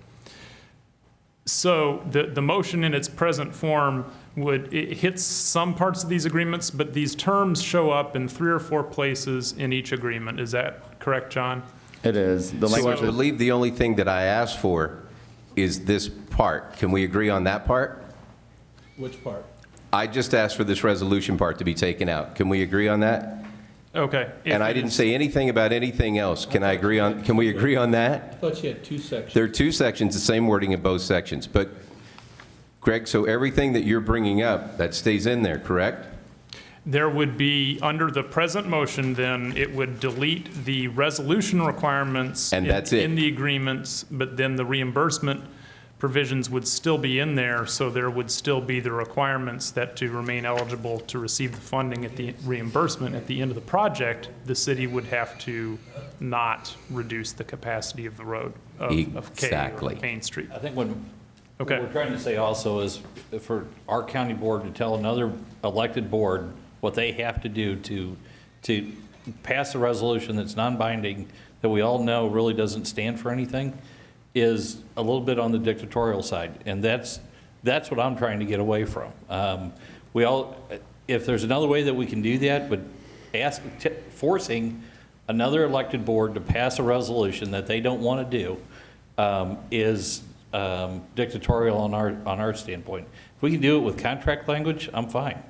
So the motion in its present form it hits some parts of these agreements, but these terms show up in 3 or 4 places in each agreement. Is that correct, John? It is. The So I language is- believe the only thing that I asked for is this part. Can we agree on that part? Which part? I just asked for this resolution part to be taken out. Can we agree on that? Okay. And I didn't say anything about anything else. Can we agree on that? I thought you had 2 sections. There are 2 sections, the same wording in both sections. But, Greg, so everything that you're bringing up, that stays in there, correct? There would be, under the present motion, then, it would delete the resolution requirements And that's it. in the agreements, but then the reimbursement provisions would still be in there, so there would still be the requirements that to remain eligible to receive the funding at the reimbursement at the end of the project, the city would have to not reduce the capacity of the road of K or Exactly. Main Street. I think what Okay. we're trying to say also is for our county board to tell another elected board what they have to do to pass a resolution that's non-binding, that we all know really doesn't stand for anything, is a little bit on the dictatorial side. And that's what I'm trying to get away from. If there's another way that we can do that, but forcing another elected board to pass a resolution that they don't want to do is dictatorial on our standpoint. If we can do it with contract language, I'm fine.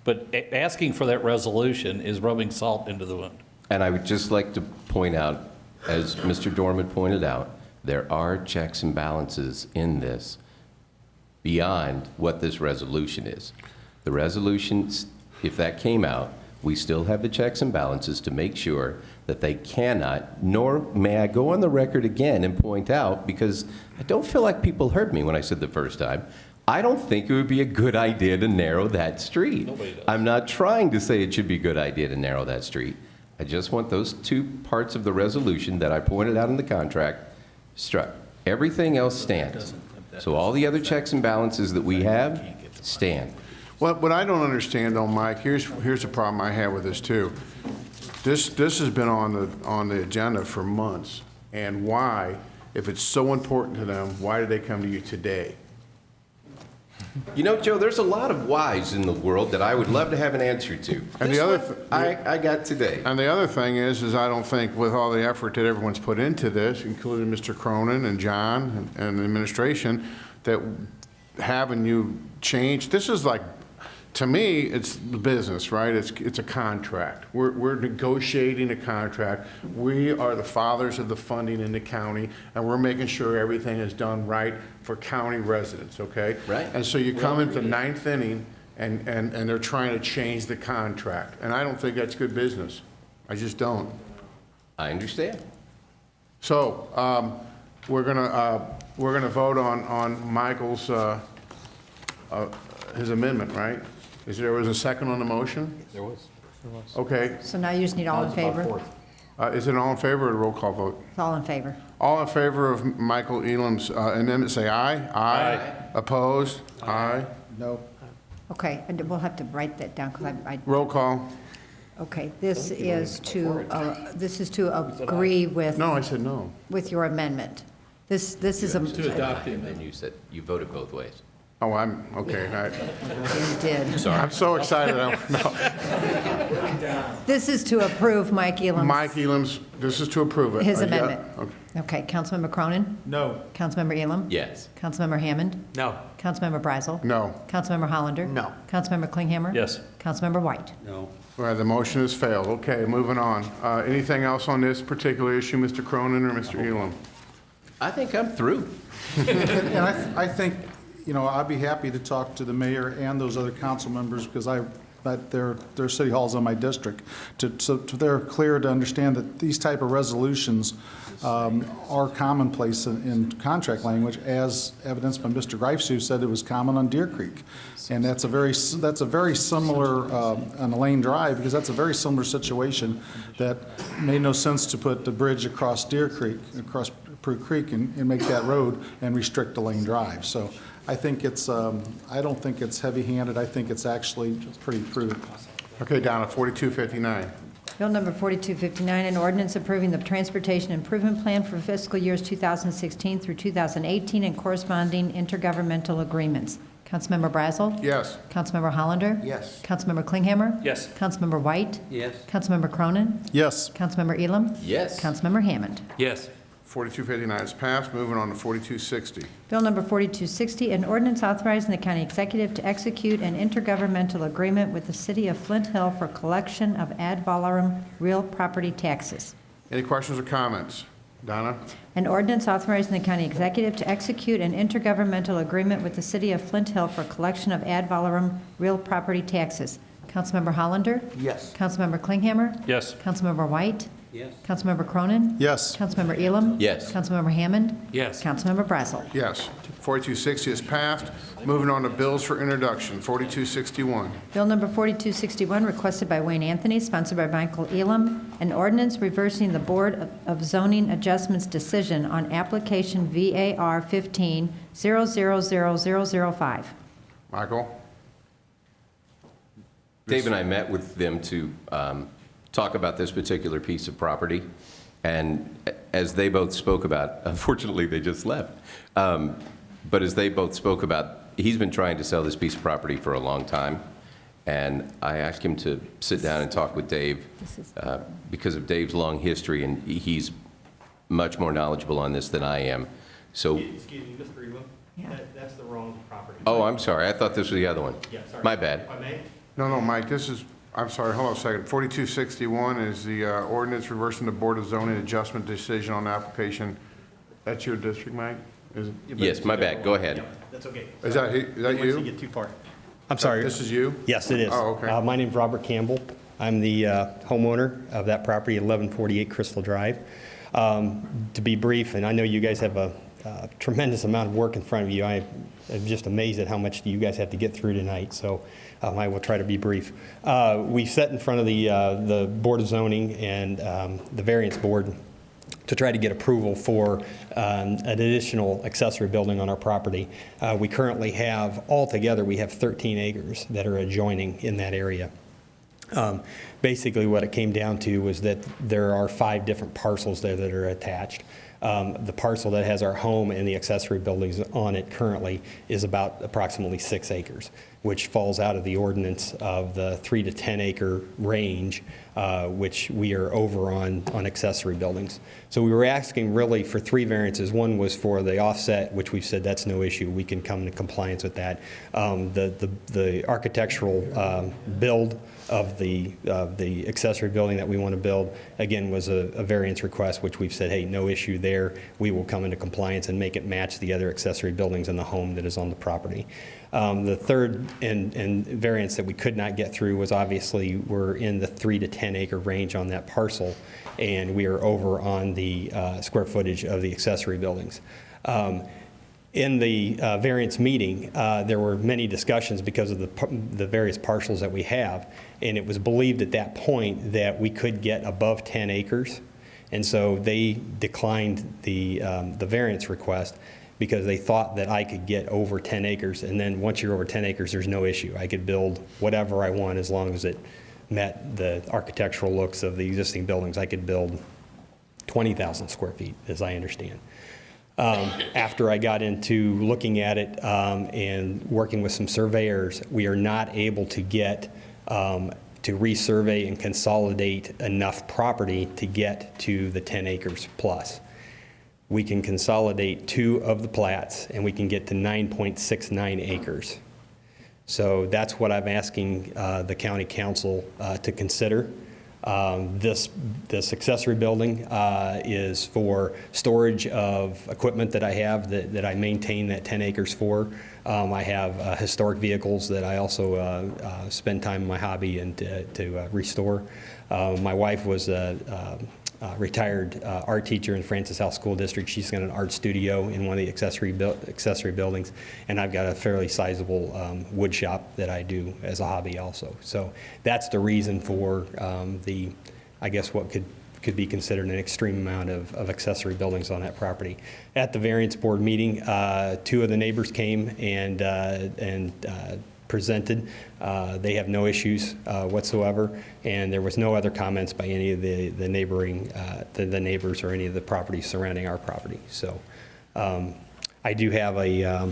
But asking for that resolution is rubbing salt into the wound. And I would just like to point out, as Mr. Dorman pointed out, there are checks and balances in this beyond what this resolution is. The resolution, if that came out, we still have the checks and balances to make sure that they cannot, nor may I go on the record again and point out, because I don't feel like people heard me when I said the first time, I don't think it would be a good idea to narrow that street. Nobody does. I'm not trying to say it should be a good idea to narrow that street. I just want those 2 parts of the resolution that I pointed out in the contract struck. Everything else stands. So all the other checks and balances that we have stand. What I don't understand, though, Mike, here's the problem I have with this, too. This has been on the agenda for months. And why, if it's so important to them, why did they come to you today? You know, Joe, there's a lot of whys in the world that I would love to have an answer to. And This the other one I got today. And the other thing is I don't think with all the effort that everyone's put into this, including Mr. Cronin and John and the administration, that having you change, this is like, to me, it's the business, right? It's a contract. We're negotiating a contract. We are the fathers of the funding in the county, and we're making sure everything is done right for county residents, okay? Right. And so you come into 9th inning, and they're trying to change the contract. And I don't think that's good business. I just don't. I understand. So we're gonna vote on Michael's, his amendment, right? There was a second on the motion? There was. Okay. So now you just need all in favor? Is it all in favor or a roll call vote? It's all in favor. All in favor of Michael Elam's amendment, say aye. Aye. Opposed? Aye. No. Okay, and we'll have to write that down, because Roll call. okay, this is to agree with, No, I said no. with your amendment. This is a. To adopt the And amendment. then you said, you voted both ways. Oh, I'm, okay. You did. I'm so excited. No. This is to approve Mike Elam's. Mike Elam's, this is to approve it. His Yeah. amendment. Okay. Okay, Councilmember Cronin? No. Councilmember Elam? Yes. Councilmember Hammond? No. Councilmember Brazel? No. Councilmember Hollander? No. Councilmember Klinghammer? Yes. Councilmember White? No. All right, the motion has failed. Okay, moving on. Anything else on this particular issue, Mr. Cronin or Mr. Elam? I think I'm through. And I think, you know, I'd be happy to talk to the mayor and those other council members, because their city halls in my district, so they're clear to understand that these type of resolutions are commonplace in contract language, as evidenced by Mr. Greifs, who said it was common on Deer Creek. And that's a very similar, on Elaine Drive, because that's a very similar situation that made no sense to put the bridge across Deer Creek, across Prue Creek, and make that road and restrict Elaine Drive. So I think it's, I don't think it's heavy-handed. I think it's actually pretty prudent. Okay, Donna, 4259. Bill number 4259, an ordinance approving the Transportation Improvement Plan for fiscal years 2016 through 2018 and corresponding intergovernmental agreements. Councilmember Brazel? Yes. Councilmember Hollander? Yes. Councilmember Klinghammer? Yes. Councilmember White? Yes. Councilmember Cronin? Yes. Councilmember Elam? Yes. Councilmember Hammond? Yes. 4259 is passed. Moving on to 4260. Bill number 4260, an ordinance authorizing the county executive to execute an intergovernmental agreement with the city of Flint Hill for collection of ad valorem real property taxes. Any questions or comments? Donna? An ordinance authorizing the county executive to execute an intergovernmental agreement with the city of Flint Hill for collection of ad valorem real property taxes. Councilmember Hollander? Yes. Councilmember Klinghammer? Yes. Councilmember White? Yes. Councilmember Cronin? Yes. Councilmember Elam? Yes. Councilmember Hammond? Yes. Councilmember Brazel? Yes. 4260 is passed. Moving on to bills for introduction. 4261. Bill number 4261, requested by Wayne Anthony, sponsored by Michael Elam, an ordinance reversing the Board of Zoning Adjustments decision on application VAR 15-000005. Michael? Dave and I met with them to talk about this particular piece of property, and as they both spoke about, unfortunately, they just left, but as they both spoke about, he's been trying to sell this piece of property for a long time, and I asked him to sit down and talk with Dave because of Dave's long history, and he's much more knowledgeable on this than I am. So, Excuse me, Mr. Elam, that's the wrong property. oh, I'm sorry, I thought this was the other one. Yeah, sorry. My bad. If I may? No, Mike, this is, I'm sorry, hold on a second. 4261 is the ordinance reversing the Board of Zoning Adjustment decision on application. That's your district, Mike? Is it? Yes, my bad, go ahead. That's okay. Is that Didn't want you? to get too far. I'm sorry. This is you? Yes, it is. Oh, okay. My name's Robert Campbell. I'm the homeowner of that property, 1148 Crystal Drive. To be brief, and I know you guys have a tremendous amount of work in front of you. I am just amazed at how much you guys have to get through tonight, so I will try to be brief. We sat in front of the Board of Zoning and the Variance Board to try to get approval for an additional accessory building on our property. We currently have, altogether, we have 13 acres that are adjoining in that area. Basically, what it came down to was that there are 5 different parcels there that are attached. The parcel that has our home and the accessory buildings on it currently is about approximately 6 acres, which falls out of the ordinance of the 3 to 10 acre range, which we are over on accessory buildings. So we were asking really for 3 variances. One was for the offset, which we said that's no issue. We can come into compliance with that. The architectural build of the of the accessory building that we want to build, again, was a variance request, which we've said, hey, no issue there. We will come into compliance and make it match the other accessory buildings in the home that is on the property. The third and variance that we could not get through was obviously we're in the 3 to 10 acre range on that parcel, and we are over on the square footage of the accessory buildings. In the variance meeting, there were many discussions because of the various parcels that we have, and it was believed at that point that we could get above 10 acres, and so they declined the variance request because they thought that I could get over 10 acres, and then once you're over 10 acres, there's no issue. I could build whatever I want as long as it met the architectural looks of the existing buildings. I could build 20,000 square feet, as I understand. After I got into looking at it and working with some surveyors, we are not able to get to resurvey and consolidate enough property to get to the 10 acres plus. We can consolidate 2 of the plats and we can get to 9.69 acres. So that's what I'm asking the county council to consider. This accessory building is for storage of equipment that I have that I maintain that 10 acres for. I have historic vehicles that I also spend time in my hobby and to restore. My wife was a retired art teacher in Francis House School District. She's got an art studio in one of the accessory buildings, and I've got a fairly sizable wood shop that I do as a hobby also. So that's the reason for I guess what could be considered an extreme amount of accessory buildings on that property. At the variance board meeting, 2 of the neighbors came and presented. They have no issues whatsoever, and there was no other comments by any of the neighboring the neighbors or any of the properties surrounding our property. So I do have a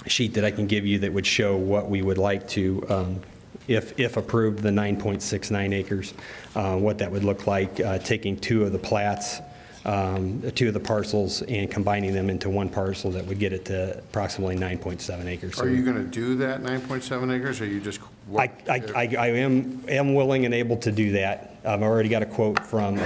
sheet that I can give you that would show what we would like to, if approved, the 9.69 acres, what that would look like, taking 2 of the plats, 2 of the parcels and combining them into one parcel that would get it to approximately 9.7 acres. Are you going to do that 9.7 acres, or you just? I am willing and able to do that. I've already got a quote from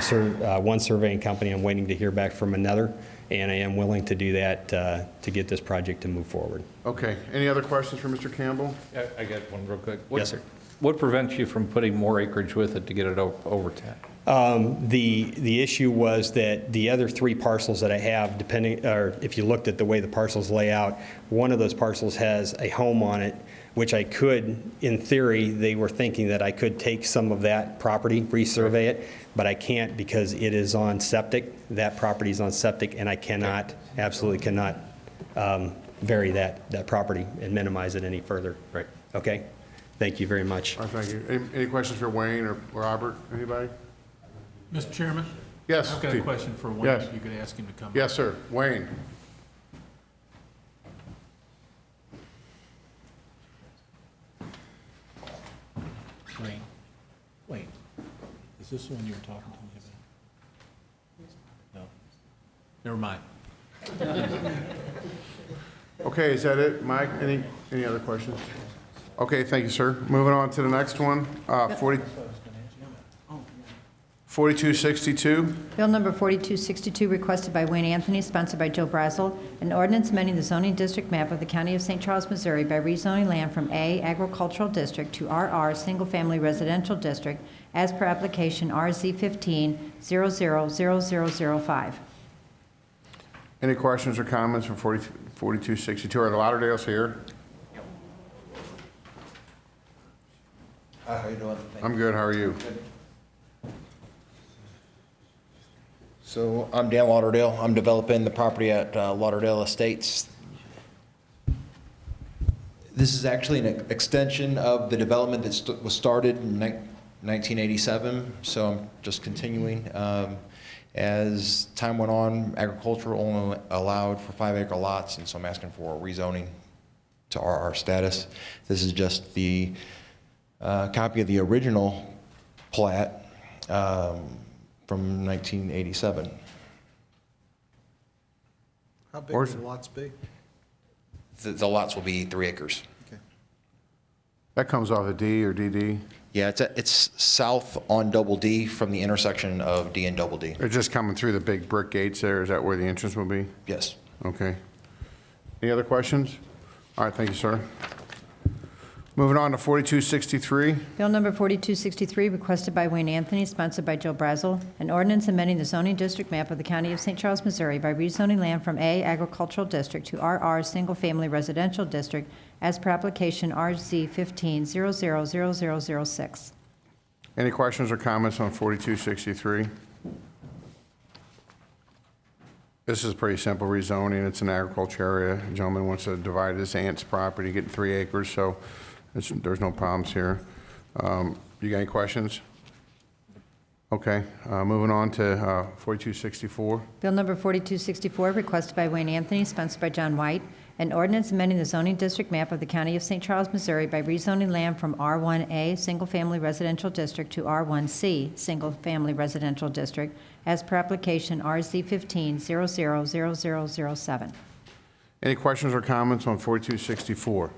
one surveying company. I'm waiting to hear back from another, and I am willing to do that to get this project to move forward. Okay. Any other questions for Mr. Campbell? I got one real quick. Yes, sir. What prevents you from putting more acreage with it to get it over 10? The issue was that the other 3 parcels that I have, if you looked at the way the parcels lay out, one of those parcels has a home on it, which I could, in theory, they were thinking that I could take some of that property, resurvey it, but I can't because it is on septic. That property is on septic, and I cannot, absolutely cannot vary that property and minimize it any further. Right. Okay? Thank you very much. Thank you. Any questions for Wayne or Robert? Anybody? Mr. Chairman? Yes. I've got a Steve. question for Wayne, Yes. if you could ask him to come up. Yes, sir. Wayne. Wayne, is this the one you were talking to me about? No. Never mind. Okay, is that it, Mike? Any other questions? Okay, thank you, sir. Moving on to the next one, 4262. Bill number 4262, requested by Wayne Anthony, sponsored by Joe Brazel, an ordinance amending the zoning district map of the County of St. Charles, Missouri by rezoning land from A Agricultural District to RR Single Family Residential District as per application RZ 15-000005. Any questions or comments for 4262? Are the Lauderdales here? How are you doing? I'm good. How are you? So I'm Dan Lauderdale. I'm developing the property at Lauderdale Estates. This is actually an extension of the development that was started in 1987, so I'm just continuing. As time went on, agriculture only allowed for 5-acre lots, and so I'm asking for a rezoning to RR status. This is just the copy of the original plat from 1987. How big will the lots be? The lots will be 3 acres. Okay. That comes off of D or DD? Yeah, it's south on Double D from the intersection of D and Double D. They're just coming through the big brick gates there. Is that where the entrance will be? Yes. Okay. Any other questions? All right, thank you, sir. Moving on to 4263. Bill number 4263, requested by Wayne Anthony, sponsored by Joe Brazel, an ordinance amending the zoning district map of the County of St. Charles, Missouri by rezoning land from A Agricultural District to RR Single Family Residential District as per application RZ 15-000006. Any questions or comments on 4263? This is pretty simple rezoning. It's an agriculture area. A gentleman wants to divide his aunt's property, get 3 acres, so there's no problems here. You got any questions? Okay, moving on to 4264. Bill number 4264, requested by Wayne Anthony, sponsored by John White, an ordinance amending the zoning district map of the County of St. Charles, Missouri by rezoning land from R1A Single Family Residential District to R1C Single Family Residential District as per application RZ 15-000007. Any questions or comments on 4264?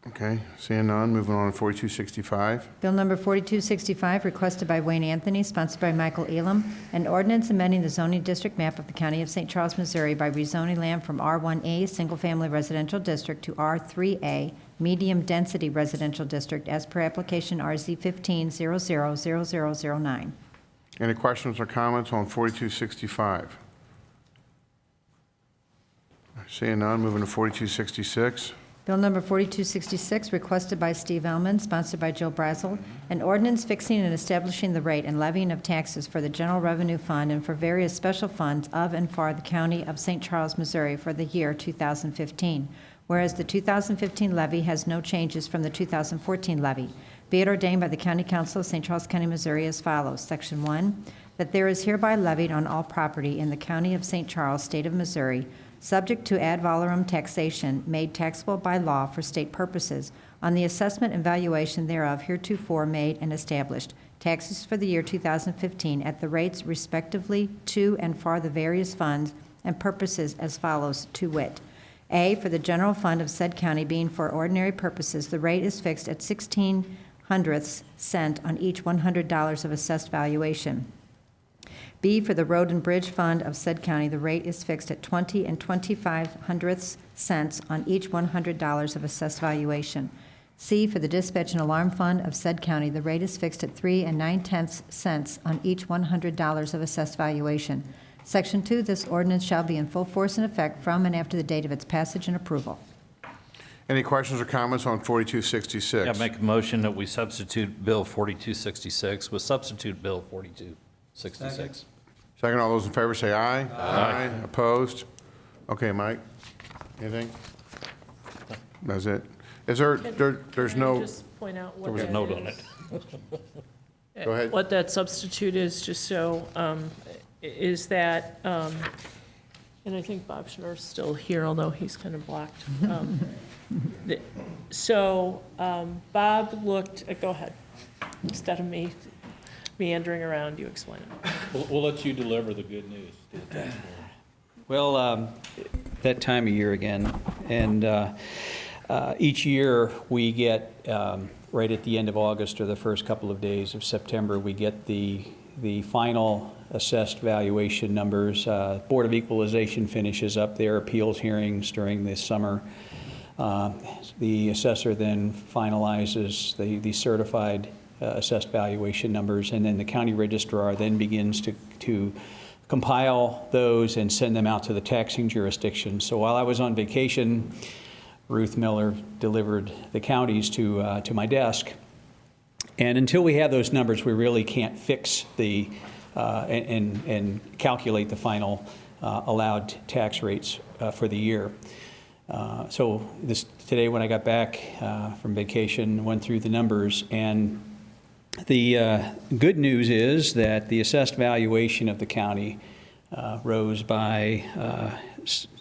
Okay, seeing none, moving on to 4265. Bill number 4265, requested by Wayne Anthony, sponsored by Michael Elam, an ordinance amending the zoning district map of the County of St. Charles, Missouri by rezoning land from R1A Single Family Residential District to R3A Medium Density Residential District as per application RZ 15-000009. Any questions or comments on 4265? Seeing none, moving to 4266. Bill number 4266, requested by Steve Ellman, sponsored by Joe Brazel, an ordinance fixing and establishing the rate and levying of taxes for the General Revenue Fund and for various special funds of and for the County of St. Charles, Missouri for the year 2015. Whereas the 2015 levy has no changes from the 2014 levy. Be it ordained by the County Council of St. Charles County, Missouri as follows. Section 1, that there is hereby levied on all property in the County of St. Charles, State of Missouri, subject to ad valorem taxation made taxable by law for state purposes, on the assessment and valuation thereof heretofore made and established, taxes for the year 2015 at the rates respectively to and for the various funds and purposes as follows, to wit. A, for the general fund of said county being for ordinary purposes, the rate is fixed at 16/100ths cent on each $100 of assessed valuation. B, for the road and bridge fund of said county, the rate is fixed at 20 25 cents on each $100 of assessed valuation. C, for the dispatch and alarm fund of said county, the rate is fixed at 3 9/10 cents on each $100 of assessed valuation. Section 2, this ordinance shall be in full force and effect from and after the date of its passage and approval. Any questions or comments on 4266? Yeah, make a motion that we substitute Bill 4266 with substitute Bill 4266. Second, all those in favor say aye. Aye. Opposed? Okay, Mike, anything? That's it. Is there's Can I no, just point out what There was a that note on is? it. Go ahead. What that substitute is, just so, is that, and I think Bob Schnurr's still here, although he's kind of blocked. So Bob looked, go ahead, instead of me meandering around, you explain it. We'll let you deliver the good news to the tax board. Well, that time of year again, and each year we get, right at the end of August or the first couple of days of September, we get the final assessed valuation numbers. Board of Equalization finishes up their appeals hearings during the summer. The assessor then finalizes the certified assessed valuation numbers, and then the county registrar then begins to compile those and send them out to the taxing jurisdiction. So while I was on vacation, Ruth Miller delivered the counties to my desk. And until we have those numbers, we really can't fix the and calculate the final allowed tax rates for the year. So today when I got back from vacation, went through the numbers, and the good news is that the assessed valuation of the county rose by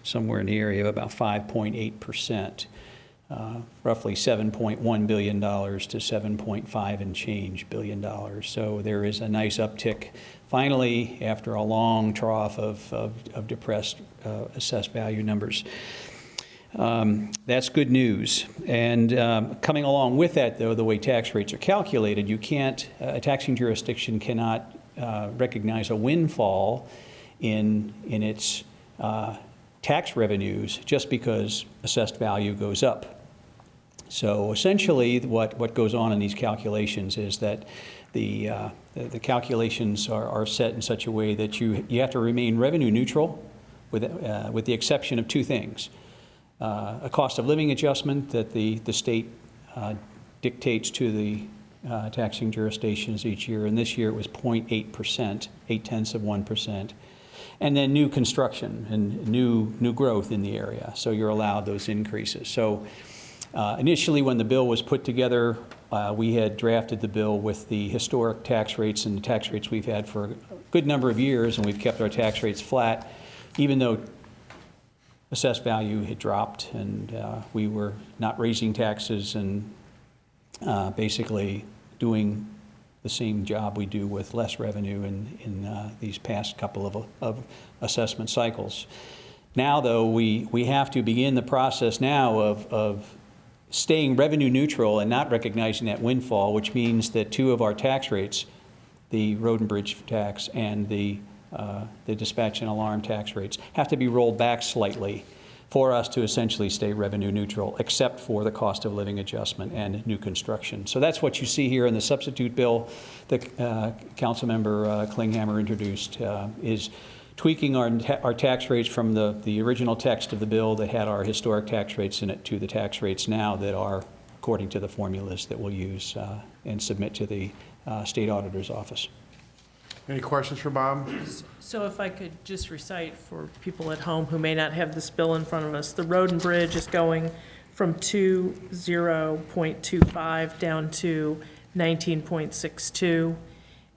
somewhere in the area of about 5.8%, roughly $7.1 billion to $7.5 and change billion. So there is a nice uptick, finally, after a long trough of depressed assessed value numbers. That's good news. And coming along with that, though, the way tax rates are calculated, you can't, a taxing jurisdiction cannot recognize a windfall in its tax revenues just because assessed value goes up. So essentially, what goes on in these calculations is that the calculations are set in such a way that you have to remain revenue neutral with the exception of two things. A cost of living adjustment that the state dictates to the taxing jurisdictions each year, and this year it was 0.8%, 0.8%, and then new construction and new growth in the area. So you're allowed those increases. So initially, when the bill was put together, we had drafted the bill with the historic tax rates and the tax rates we've had for a good number of years, and we've kept our tax rates flat, even though assessed value had dropped and we were not raising taxes and basically doing the same job we do with less revenue in these past couple of assessment cycles. Now, though, we have to begin the process now of staying revenue neutral and not recognizing that windfall, which means that two of our tax rates, the road and bridge tax and the dispatch and alarm tax rates, have to be rolled back slightly for us to essentially stay revenue neutral, except for the cost of living adjustment and new construction. So that's what you see here in the substitute bill that Councilmember Klinghammer introduced, is tweaking our tax rates from the original text of the bill that had our historic tax rates in it to the tax rates now that are according to the formulas that we'll use and submit to the state auditor's office. Any questions for Bob? So if I could just recite for people at home who may not have this bill in front of us, the road and bridge is going from 20.25 down to 19.62.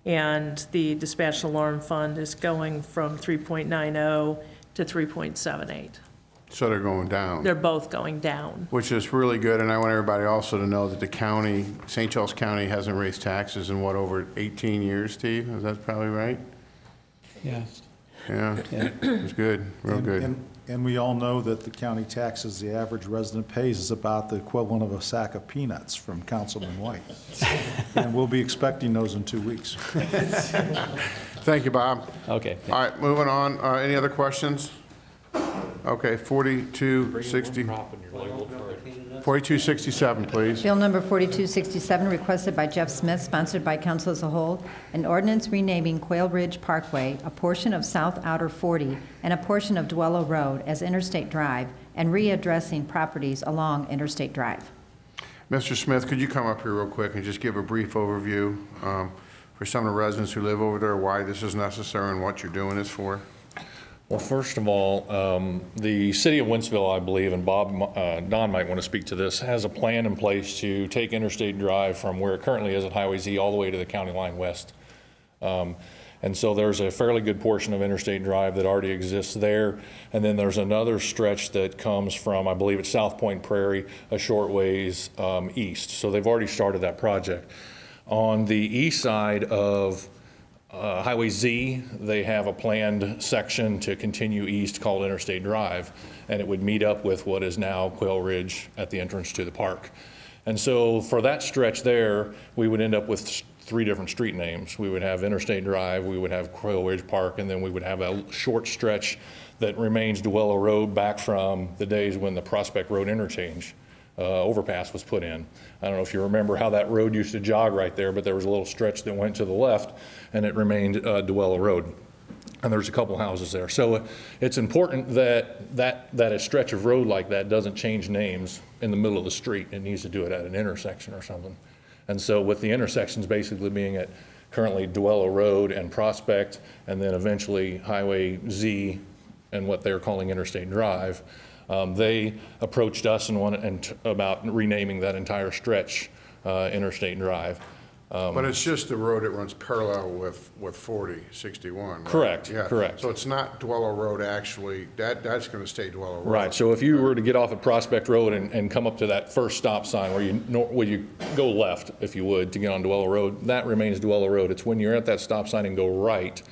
And the dispatch alarm fund is going from 3.90 to 3.78. So they're going down. They're both going down. Which is really good, and I want everybody also to know that the county, St. Charles County, hasn't raised taxes in what, over 18 years, Steve? Is that probably right? Yeah. Yeah, it's good, real good. And we all know that the county taxes the average resident pays is about the equivalent of a sack of peanuts from Councilman White. And we'll be expecting those in 2 weeks. Thank you, Bob. Okay. All right, moving on. Any other questions? Okay, 4267, please. Bill number 4267, requested by Jeff Smith, sponsored by council as a whole, an ordinance renaming Quail Ridge Parkway, a portion of South Outer 40, and a portion of Dwello Road as Interstate Drive, and readdressing properties along Interstate Drive. Mr. Smith, could you come up here real quick and just give a brief overview for some of the residents who live over there, why this is necessary and what you're doing this for? Well, first of all, the city of Wentzville, I believe, and Bob, Don might want to speak to this, has a plan in place to take Interstate Drive from where it currently is at Highway Z all the way to the county line west. And so there's a fairly good portion of Interstate Drive that already exists there. And then there's another stretch that comes from, I believe it's South Point Prairie, a short ways east. So they've already started that project. On the east side of Highway Z, they have a planned section to continue east called Interstate Drive, and it would meet up with what is now Quail Ridge at the entrance to the park. And so for that stretch there, we would end up with 3 different street names. We would have Interstate Drive, we would have Quail Ridge Park, and then we would have a short stretch that remains Dwello Road back from the days when the Prospect Road interchange overpass was put in. I don't know if you remember how that road used to jog right there, but there was a little stretch that went to the left, and it remained Dwello Road. And there's a couple houses there. So it's important that a stretch of road like that doesn't change names in the middle of the street. It needs to do it at an intersection or something. And so with the intersections basically being at currently Dwello Road and Prospect, and then eventually Highway Z and what they're calling Interstate Drive, they approached us about renaming that entire stretch Interstate Drive. But it's just the road that runs parallel with 4061, right? Correct, Yeah. correct. So it's not Dwello Road, actually. That's going to stay Dwello Road. Right, so if you were to get off at Prospect Road and come up to that first stop sign where you go left, if you would, to get on Dwello Road, that remains Dwello Road. It's when you're at that stop sign and go right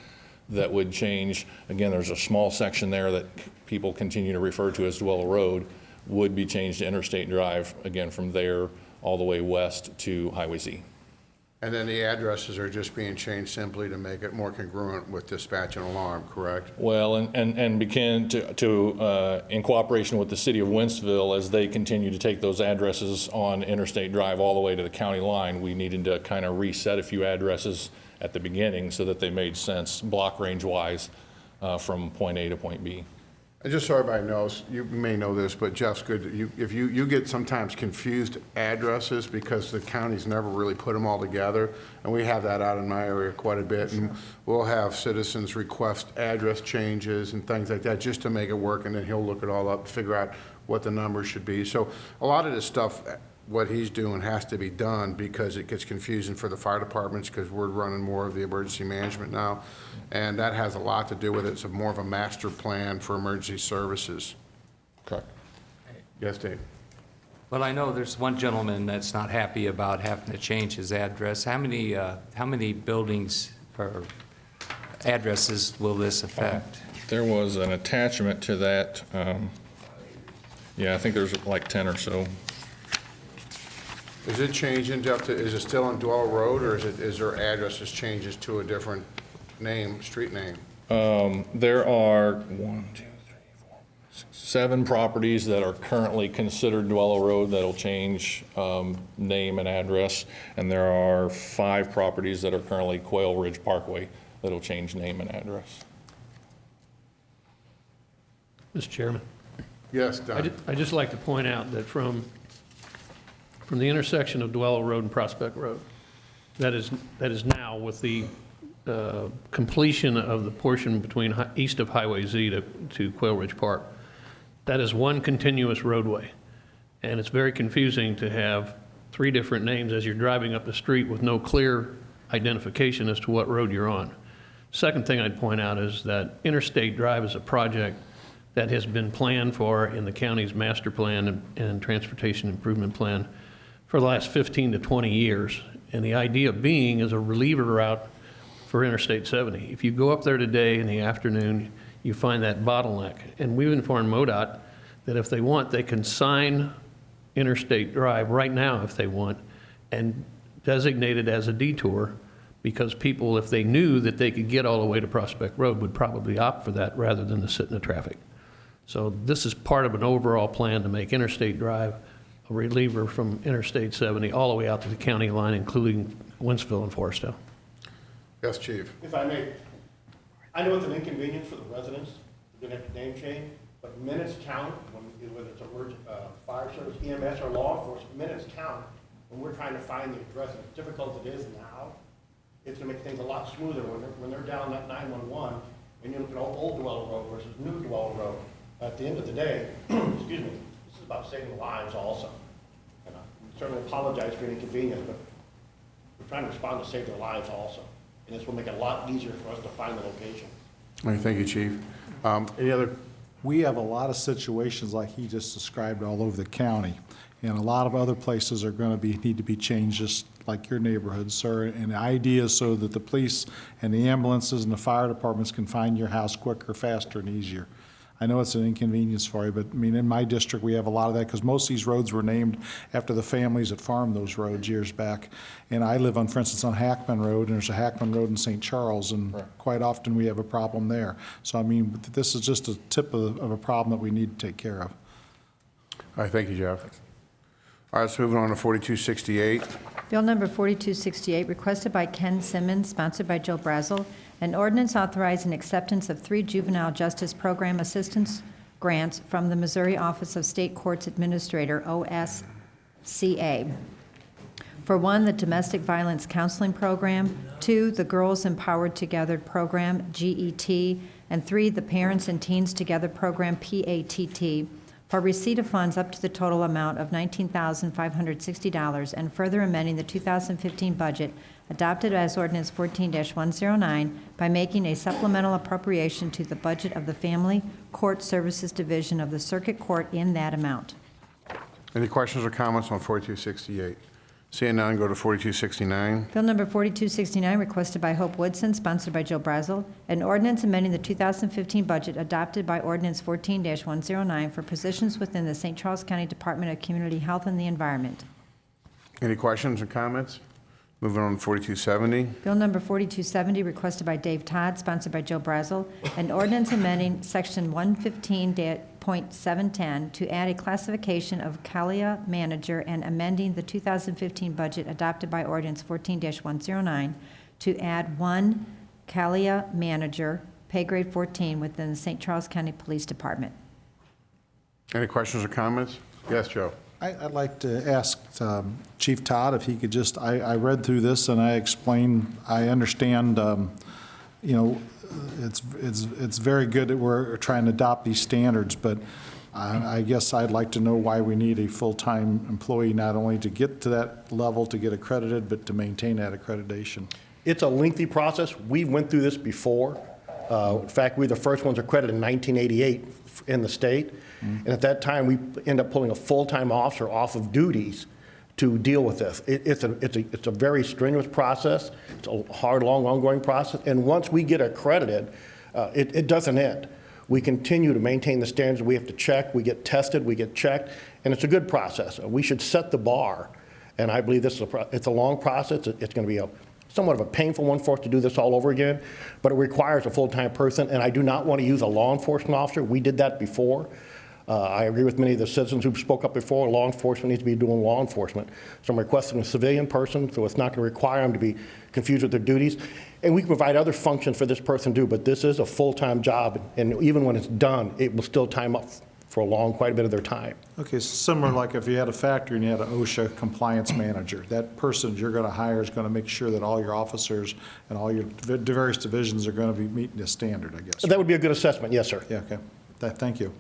that would change. Again, there's a small section there that people continue to refer to as Dwello Road, would be changed to Interstate Drive, again, from there all the way west to Highway Z. And then the addresses are just being changed simply to make it more congruent with dispatch and alarm, correct? Well, and begin to in cooperation with the city of Wentzville, as they continue to take those addresses on Interstate Drive all the way to the county line, we needed to kind of reset a few addresses at the beginning so that they made sense block range wise from point A to point B. And just so everybody knows, you may know this, but Jeff's good. If you get sometimes confused addresses because the counties never really put them all together, and we have that out in my area quite a bit, and we'll have citizens request address changes and things like that just to make it work, and then he'll look it all up, figure out what the numbers should be. So a lot of this stuff, what he's doing has to be done because it gets confusing for the fire departments because we're running more of the emergency management now. And that has a lot to do with it. It's more of a master plan for emergency services. Correct. Yes, Dave? Well, I know there's one gentleman that's not happy about having to change his address. How many buildings or addresses will this affect? There was an attachment to that. Yeah, I think there's like 10 or so. Is it changing, Jeff, is it still on Dwell Road, or is there addresses changes to a different name, street name? There are 7 properties that are currently considered Dwello Road that'll change name and address, and there are 5 properties that are currently Quail Ridge Parkway that'll change name and address. Mr. Chairman? Yes, Don. I'd just like to point out that from the intersection of Dwello Road and Prospect Road, that is now with the completion of the portion between east of Highway Z to Quail Ridge Park, that is one continuous roadway. And it's very confusing to have 3 different names as you're driving up the street with no clear identification as to what road you're on. Second thing I'd point out is that Interstate Drive is a project that has been planned for in the county's master plan and transportation improvement plan for the last 15 to 20 years. And the idea being is a reliever route for Interstate 70. If you go up there today in the afternoon, you find that bottleneck. And we've informed MoDOT that if they want, they can sign Interstate Drive right now if they want and designate it as a detour, because people, if they knew that they could get all the way to Prospect Road, would probably opt for that rather than to sit in the traffic. So this is part of an overall plan to make Interstate Drive a reliever from Interstate 70 all the way out to the county line, including Wentzville and Forestdale. Yes, Chief. If I may, I know it's an inconvenience for the residents, they're gonna have to name change, but minutes count, whether it's fire service, EMS, or law enforcement, minutes count when we're trying to find the address. As difficult as it is now, it's gonna make things a lot smoother when they're down that 911 and you look at old Dwell Road versus new Dwell Road. At the end of the day, excuse me, this is about saving lives also. And I certainly apologize for the inconvenience, but we're trying to respond to save their lives also. And this will make it a lot easier for us to find the location. All right, thank you, Chief. Any other? We have a lot of situations like he just described all over the county. And a lot of other places are going to need to be changed, just like your neighborhood, sir. And the idea is so that the police and the ambulances and the fire departments can find your house quicker, faster, and easier. I know it's an inconvenience for you, but I mean, in my district, we have a lot of that because most of these roads were named after the families that farmed those roads years back. And I live on, for instance, on Hackman Road, and there's a Hackman Road in St. Charles, and quite often we have a problem there. So I mean, this is just a tip of a problem that we need to take care of. All right, thank you, Jeff. All right, let's move on to 4268. Bill number 4268, requested by Ken Simmons, sponsored by Joe Brazel, an ordinance authorizing acceptance of 3 juvenile justice program assistance grants from the Missouri Office of State Courts Administrator, OSCA. For 1, the Domestic Violence Counseling Program, 2, the Girls Empowered Together Program, GET, and 3, the Parents and Teens Together Program, PATT, for receipt of funds up to the total amount of $19,560, and further amending the 2015 budget adopted as ordinance 14-109 by making a supplemental appropriation to the budget of the Family Court Services Division of the Circuit Court in that amount. Any questions or comments on 4268? Seeing none, go to 4269. Bill number 4269, requested by Hope Woodson, sponsored by Joe Brazel, an ordinance amending the 2015 budget adopted by Ordinance 14-109 for positions within the St. Charles County Department of Community Health and the Environment. Any questions or comments? Moving on to 4270. Bill number 4270, requested by Dave Todd, sponsored by Joe Brazel, an ordinance amending Section 115.710 to add a classification of CALIA manager and amending the 2015 budget adopted by Ordinance 14-109 to add one CALIA manager, pay grade 14, within the St. Charles County Police Department. Any questions or comments? Yes, Joe. I'd like to ask Chief Todd if he could just, I read through this and I explained, I understand, you know, it's very good that we're trying to adopt these standards, but I guess I'd like to know why we need a full-time employee, not only to get to that level to get accredited, but to maintain that accreditation. It's a lengthy process. We went through this before. In fact, we were the first ones accredited in 1988 in the state. And at that time, we ended up pulling a full-time officer off of duties to deal with this. It's a very strenuous process. It's a hard, long, ongoing process. And once we get accredited, it doesn't end. We continue to maintain the standards. We have to check. We get tested. We get checked. And it's a good process. We should set the bar. And I believe it's a long process. It's going to be somewhat of a painful one for us to do this all over again, but it requires a full-time person. And I do not want to use a law enforcement officer. We did that before. I agree with many of the citizens who spoke up before. Law enforcement needs to be doing law enforcement. So I'm requesting a civilian person, so it's not going to require them to be confused with their duties. And we can provide other functions for this person to do, but this is a full-time job, and even when it's done, it will still time up for quite a bit of their time. Okay, so similar like if you had a factory and you had an OSHA compliance manager, that person you're going to hire is going to make sure that all your officers and all your various divisions are going to be meeting the standard, I guess. That would be a good assessment, yes, sir. Yeah, okay. Thank you.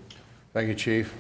Thank you, Chief.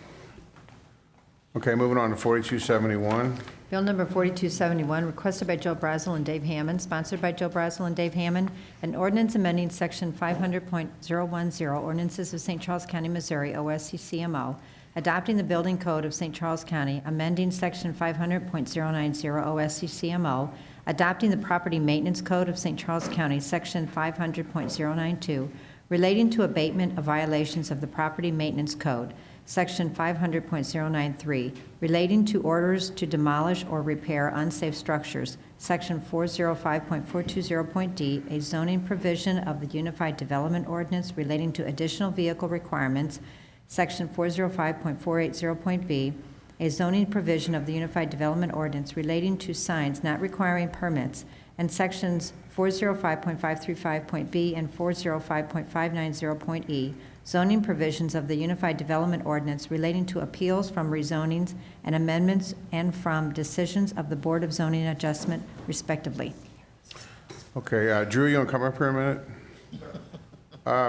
Okay, moving on to 4271. Bill number 4271, requested by Joe Brazel and Dave Hammond, sponsored by Joe Brazel and Dave Hammond, an ordinance amending Section 500.010, Ordinances of St. Charles County, Missouri, OSCCMO, adopting the Building Code of St. Charles County, amending Section 500.090, OSCCMO, adopting the Property Maintenance Code of St. Charles County, Section 500.092, relating to abatement of violations of the Property Maintenance Code, Section 500.093, relating to orders to demolish or repair unsafe structures, Section 405.420.d, a zoning provision of the Unified Development Ordinance relating to additional vehicle requirements, Section 405.480.b, a zoning provision of the Unified Development Ordinance relating to signs not requiring permits, and Sections 405.535.b and 405.590.e, zoning provisions of the Unified Development Ordinance relating to appeals from rezonings and amendments and from decisions of the Board of Zoning Adjustment, respectively. Okay, Drew, you want to come up here a minute?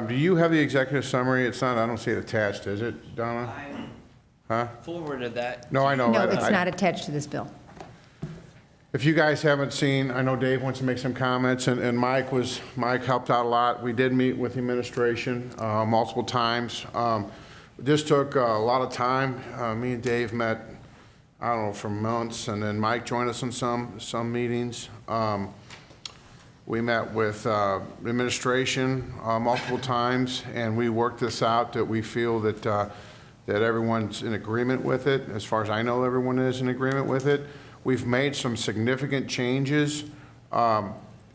Do you have the executive summary? It's not, I don't see it attached, is it, Donna? Huh? Forwarded that. No, I know. No, it's not attached to this bill. If you guys haven't seen, I know Dave wants to make some comments, and Mike helped out a lot. We did meet with the administration multiple times. This took a lot of time. Me and Dave met, I don't know, for months, and then Mike joined us on some meetings. We met with the administration multiple times, and we worked this out that we feel that everyone's in agreement with it. As far as I know, everyone is in agreement with it. We've made some significant changes.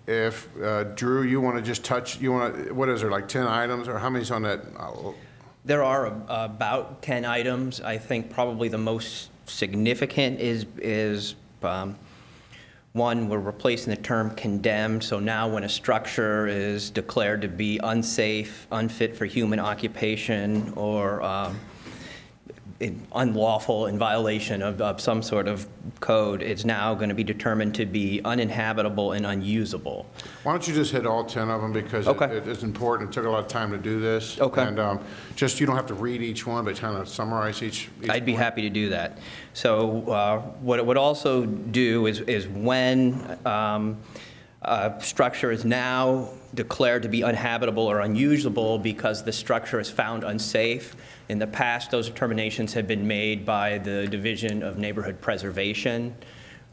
If, Drew, you want to just touch, what is there, like 10 items, or how many's on that? There are about 10 items. I think probably the most significant is one, we're replacing the term condemned. So now when a structure is declared to be unsafe, unfit for human occupation, or unlawful in violation of some sort of code, it's now going to be determined to be uninhabitable and unusable. Why don't you just hit all 10 of them, because it is important. It took a lot of time to do this. Okay. And just, you don't have to read each one, but kind of summarize each I'd be happy to do that. So what it would also do is when a structure is now declared to be uninhabitable or unusable because the structure is found unsafe. In the past, those determinations have been made by the Division of Neighborhood Preservation.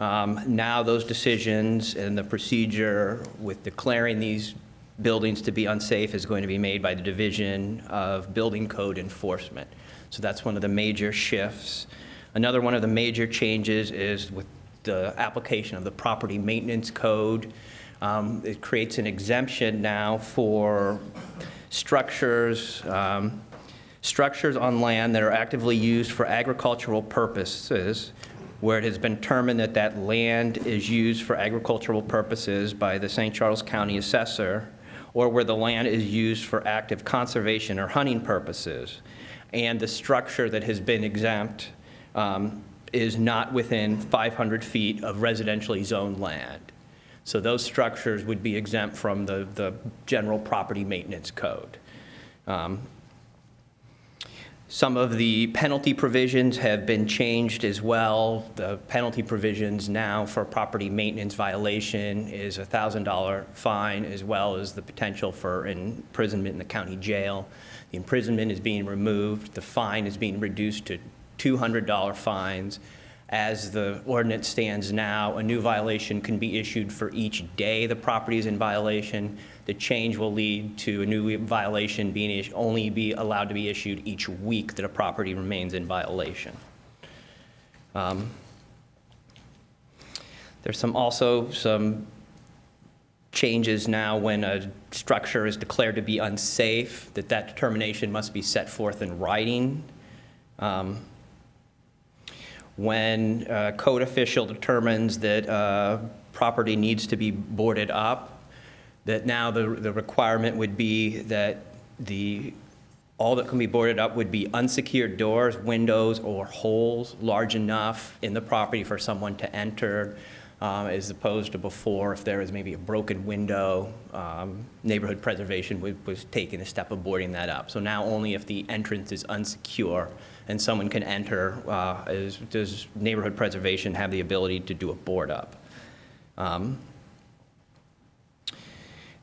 Now those decisions and the procedure with declaring these buildings to be unsafe is going to be made by the Division of Building Code Enforcement. So that's one of the major shifts. Another one of the major changes is with the application of the Property Maintenance Code. It creates an exemption now for structures on land that are actively used for agricultural purposes, where it has been determined that that land is used for agricultural purposes by the St. Charles County Assessor, or where the land is used for active conservation or hunting purposes, and the structure that has been exempt is not within 500 feet of residentially zoned land. So those structures would be exempt from the general property maintenance code. Some of the penalty provisions have been changed as well. The penalty provisions now for property maintenance violation is a $1,000 fine, as well as the potential for imprisonment in the county jail. The imprisonment is being removed. The fine is being reduced to $200 fines. As the ordinance stands now, a new violation can be issued for each day the property is in violation. The change will lead to a new violation being only be allowed to be issued each week that a property remains in violation. There's also some changes now when a structure is declared to be unsafe, that determination must be set forth in writing. When a code official determines that property needs to be boarded up, that now the requirement would be that all that can be boarded up would be unsecured doors, windows, or holes large enough in the property for someone to enter, as opposed to before, if there was maybe a broken window, neighborhood preservation was taking a step of boarding that up. So now only if the entrance is unsecure and someone can enter, does neighborhood preservation have the ability to do a board up.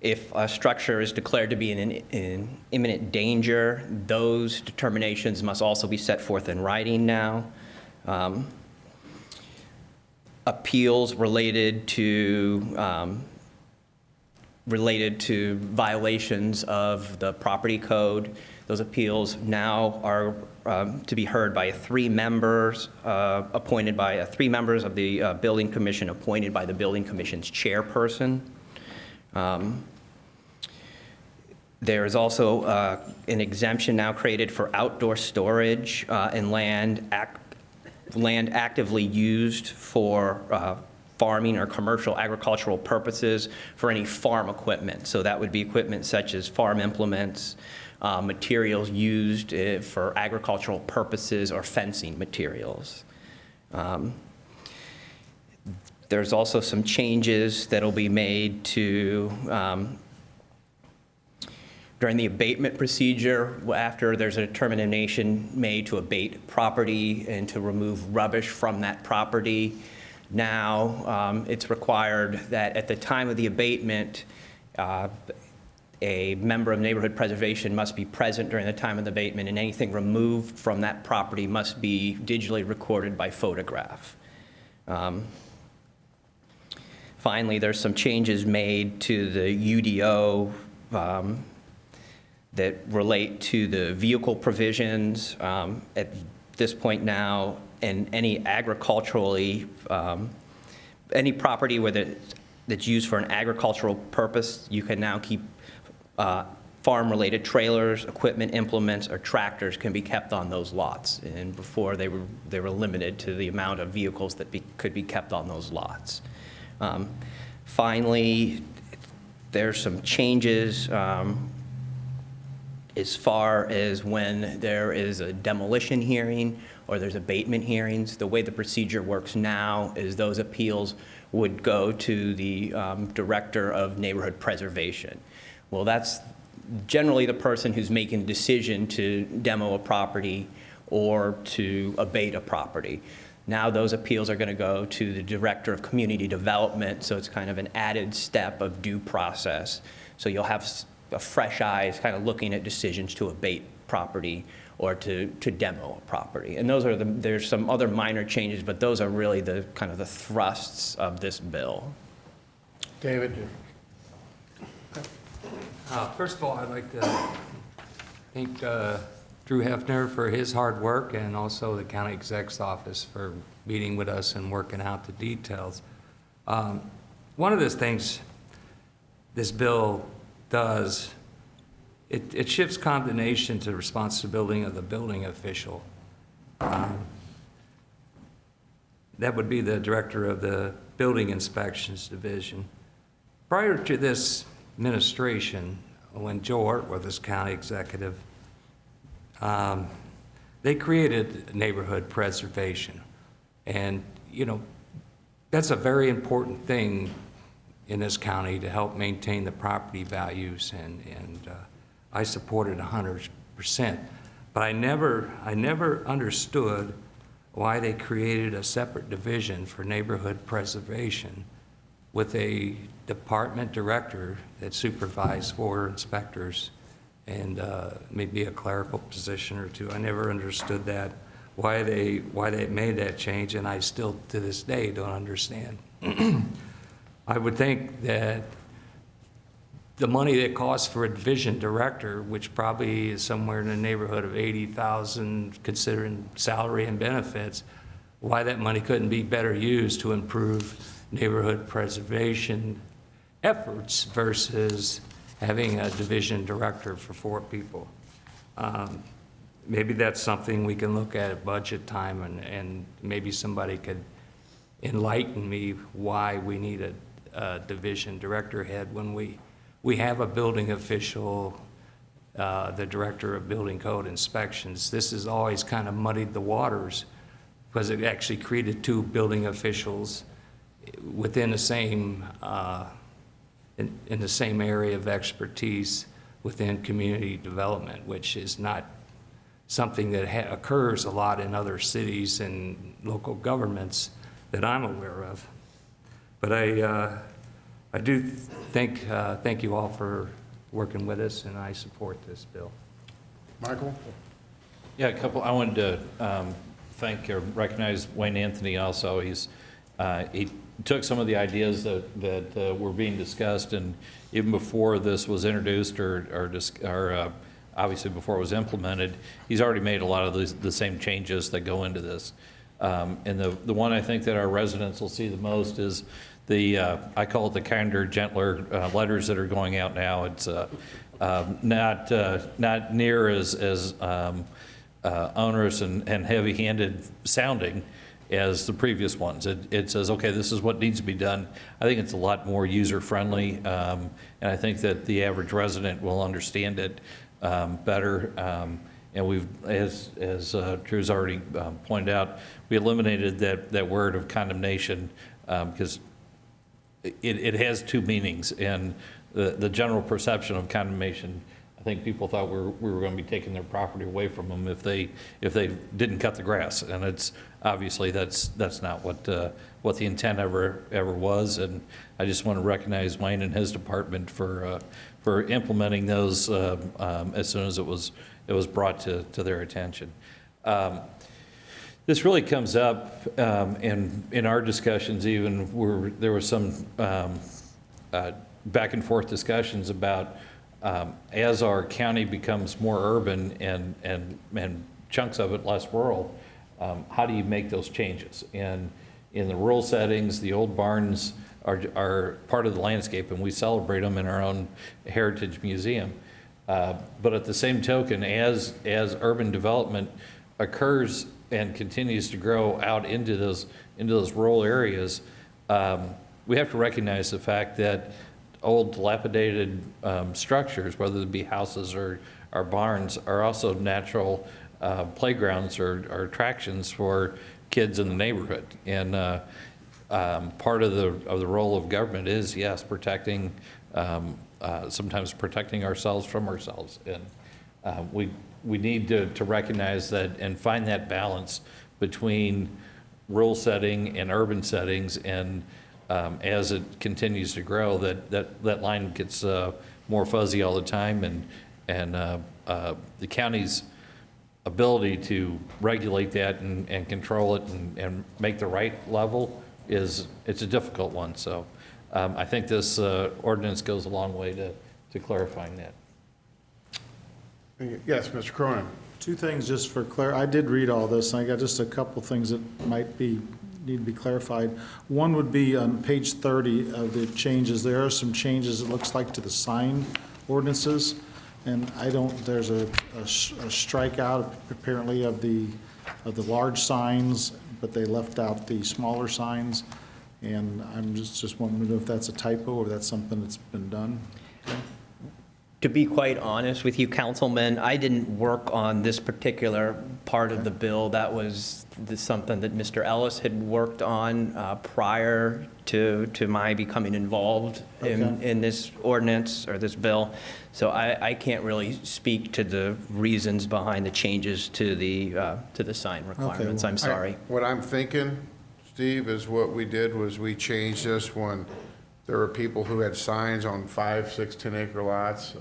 If a structure is declared to be in imminent danger, those determinations must also be set forth in writing now. Appeals related to violations of the property code, those appeals now are to be heard by three members of the Building Commission appointed by the Building Commission's chairperson. There is also an exemption now created for outdoor storage and land actively used for farming or commercial agricultural purposes for any farm equipment. So that would be equipment such as farm implements, materials used for agricultural purposes, or fencing materials. There's also some changes that'll be made to during the abatement procedure, after there's a determination made to abate property and to remove rubbish from that property. Now it's required that at the time of the abatement, a member of neighborhood preservation must be present during the time of the abatement, and anything removed from that property must be digitally recorded by photograph. Finally, there's some changes made to the UDO that relate to the vehicle provisions at this point now, and any agriculturally, any property that's used for an agricultural purpose, you can now keep farm-related trailers, equipment, implements, or tractors can be kept on those lots. And before they were limited to the amount of vehicles that could be kept on those lots. Finally, there's some changes as far as when there is a demolition hearing or there's abatement hearings. The way the procedure works now is those appeals would go to the Director of Neighborhood Preservation. Well, that's generally the person who's making the decision to demo a property or to abate a property. Now those appeals are going to go to the Director of Community Development, so it's kind of an added step of due process. So you'll have fresh eyes kind of looking at decisions to abate property or to demo a property. And those are there's some other minor changes, but those are really the kind of the thrusts of this bill. David? First of all, I'd like to thank Drew Hefner for his hard work, and also the county exec's office for meeting with us and working out the details. One of the things this bill does, it shifts condemnation to the responsibility of the building official. That would be the director of the Building Inspections Division. Prior to this administration, when Joe Ortworth was county executive, they created neighborhood preservation. And, you know, that's a very important thing in this county to help maintain the property values, and I support it 100%. But I never understood why they created a separate division for neighborhood preservation with a department director that supervised 4 inspectors and maybe a clerical position or 2. I never understood that, why they made that change, and I still to this day don't understand. I would think that the money that costs for a division director, which probably is somewhere in the neighborhood of $80,000 considering salary and benefits, why that money couldn't be better used to improve neighborhood preservation efforts versus having a division director for 4 people. Maybe that's something we can look at budget time, and maybe somebody could enlighten me why we need a division director head when we have a building official, the director of building code inspections. This has always kind of muddied the waters because it actually created 2 building officials within the same, in the same area of expertise within community development, which is not something that occurs a lot in other cities and local governments that I'm aware of. But I do thank you all for working with us, and I support this bill. Michael? Yeah, I wanted to thank or recognize Wayne Anthony also. He took some of the ideas that were being discussed, and even before this was introduced or obviously before it was implemented, he's already made a lot of the same changes that go into this. And the one I think that our residents will see the most is I call it the kinder, gentler letters that are going out now. It's not near as onerous and heavy-handed sounding as the previous ones. It says, okay, this is what needs to be done. I think it's a lot more user-friendly, and I think that the average resident will understand it better. And we've, as Drew's already pointed out, we eliminated that word of condemnation because it has 2 meanings, and the general perception of condemnation, I think people thought we were going to be taking their property away from them if they didn't cut the grass, and it's obviously that's not what the intent ever was. And I just want to recognize Wayne and his department for implementing those as soon as it was brought to their attention. This really comes up in our discussions, even where there was some back and forth discussions about as our county becomes more urban and chunks of it less rural, how do you make those changes? And in the rural settings, the old barns are part of the landscape, and we celebrate them in our own heritage museum. But at the same token, as urban development occurs and continues to grow out into those rural areas, we have to recognize the fact that old dilapidated structures, whether it be houses or barns, are also natural playgrounds or attractions for kids in the neighborhood. And part of the role of government is, yes, protecting, sometimes protecting ourselves from ourselves. And we need to recognize that and find that balance between rural setting and urban settings, and as it continues to grow, that line gets more fuzzy all the time, and the county's ability to regulate that and control it and make the right level it's a difficult one. So I think this ordinance goes a long way to clarifying that. Yes, Mr. Cronin. Two things just for I did read all this, and I got just a couple things that might need to be clarified. One would be on page 30 of the changes. There are some changes, it looks like, to the sign ordinances, and there's a strikeout apparently of the large signs, but they left out the smaller signs, and I'm just wanting to know if that's a typo or that's something that's been done. To be quite honest with you, Councilman, I didn't work on this particular part of the bill. That was something that Mr. Ellis had worked on prior to my becoming involved in this ordinance or this bill. So I can't really speak to the reasons behind the changes to the sign requirements. I'm sorry. What I'm thinking, Steve, is what we did was we changed this when there were people who had signs on 5, 6, 10-acre lots,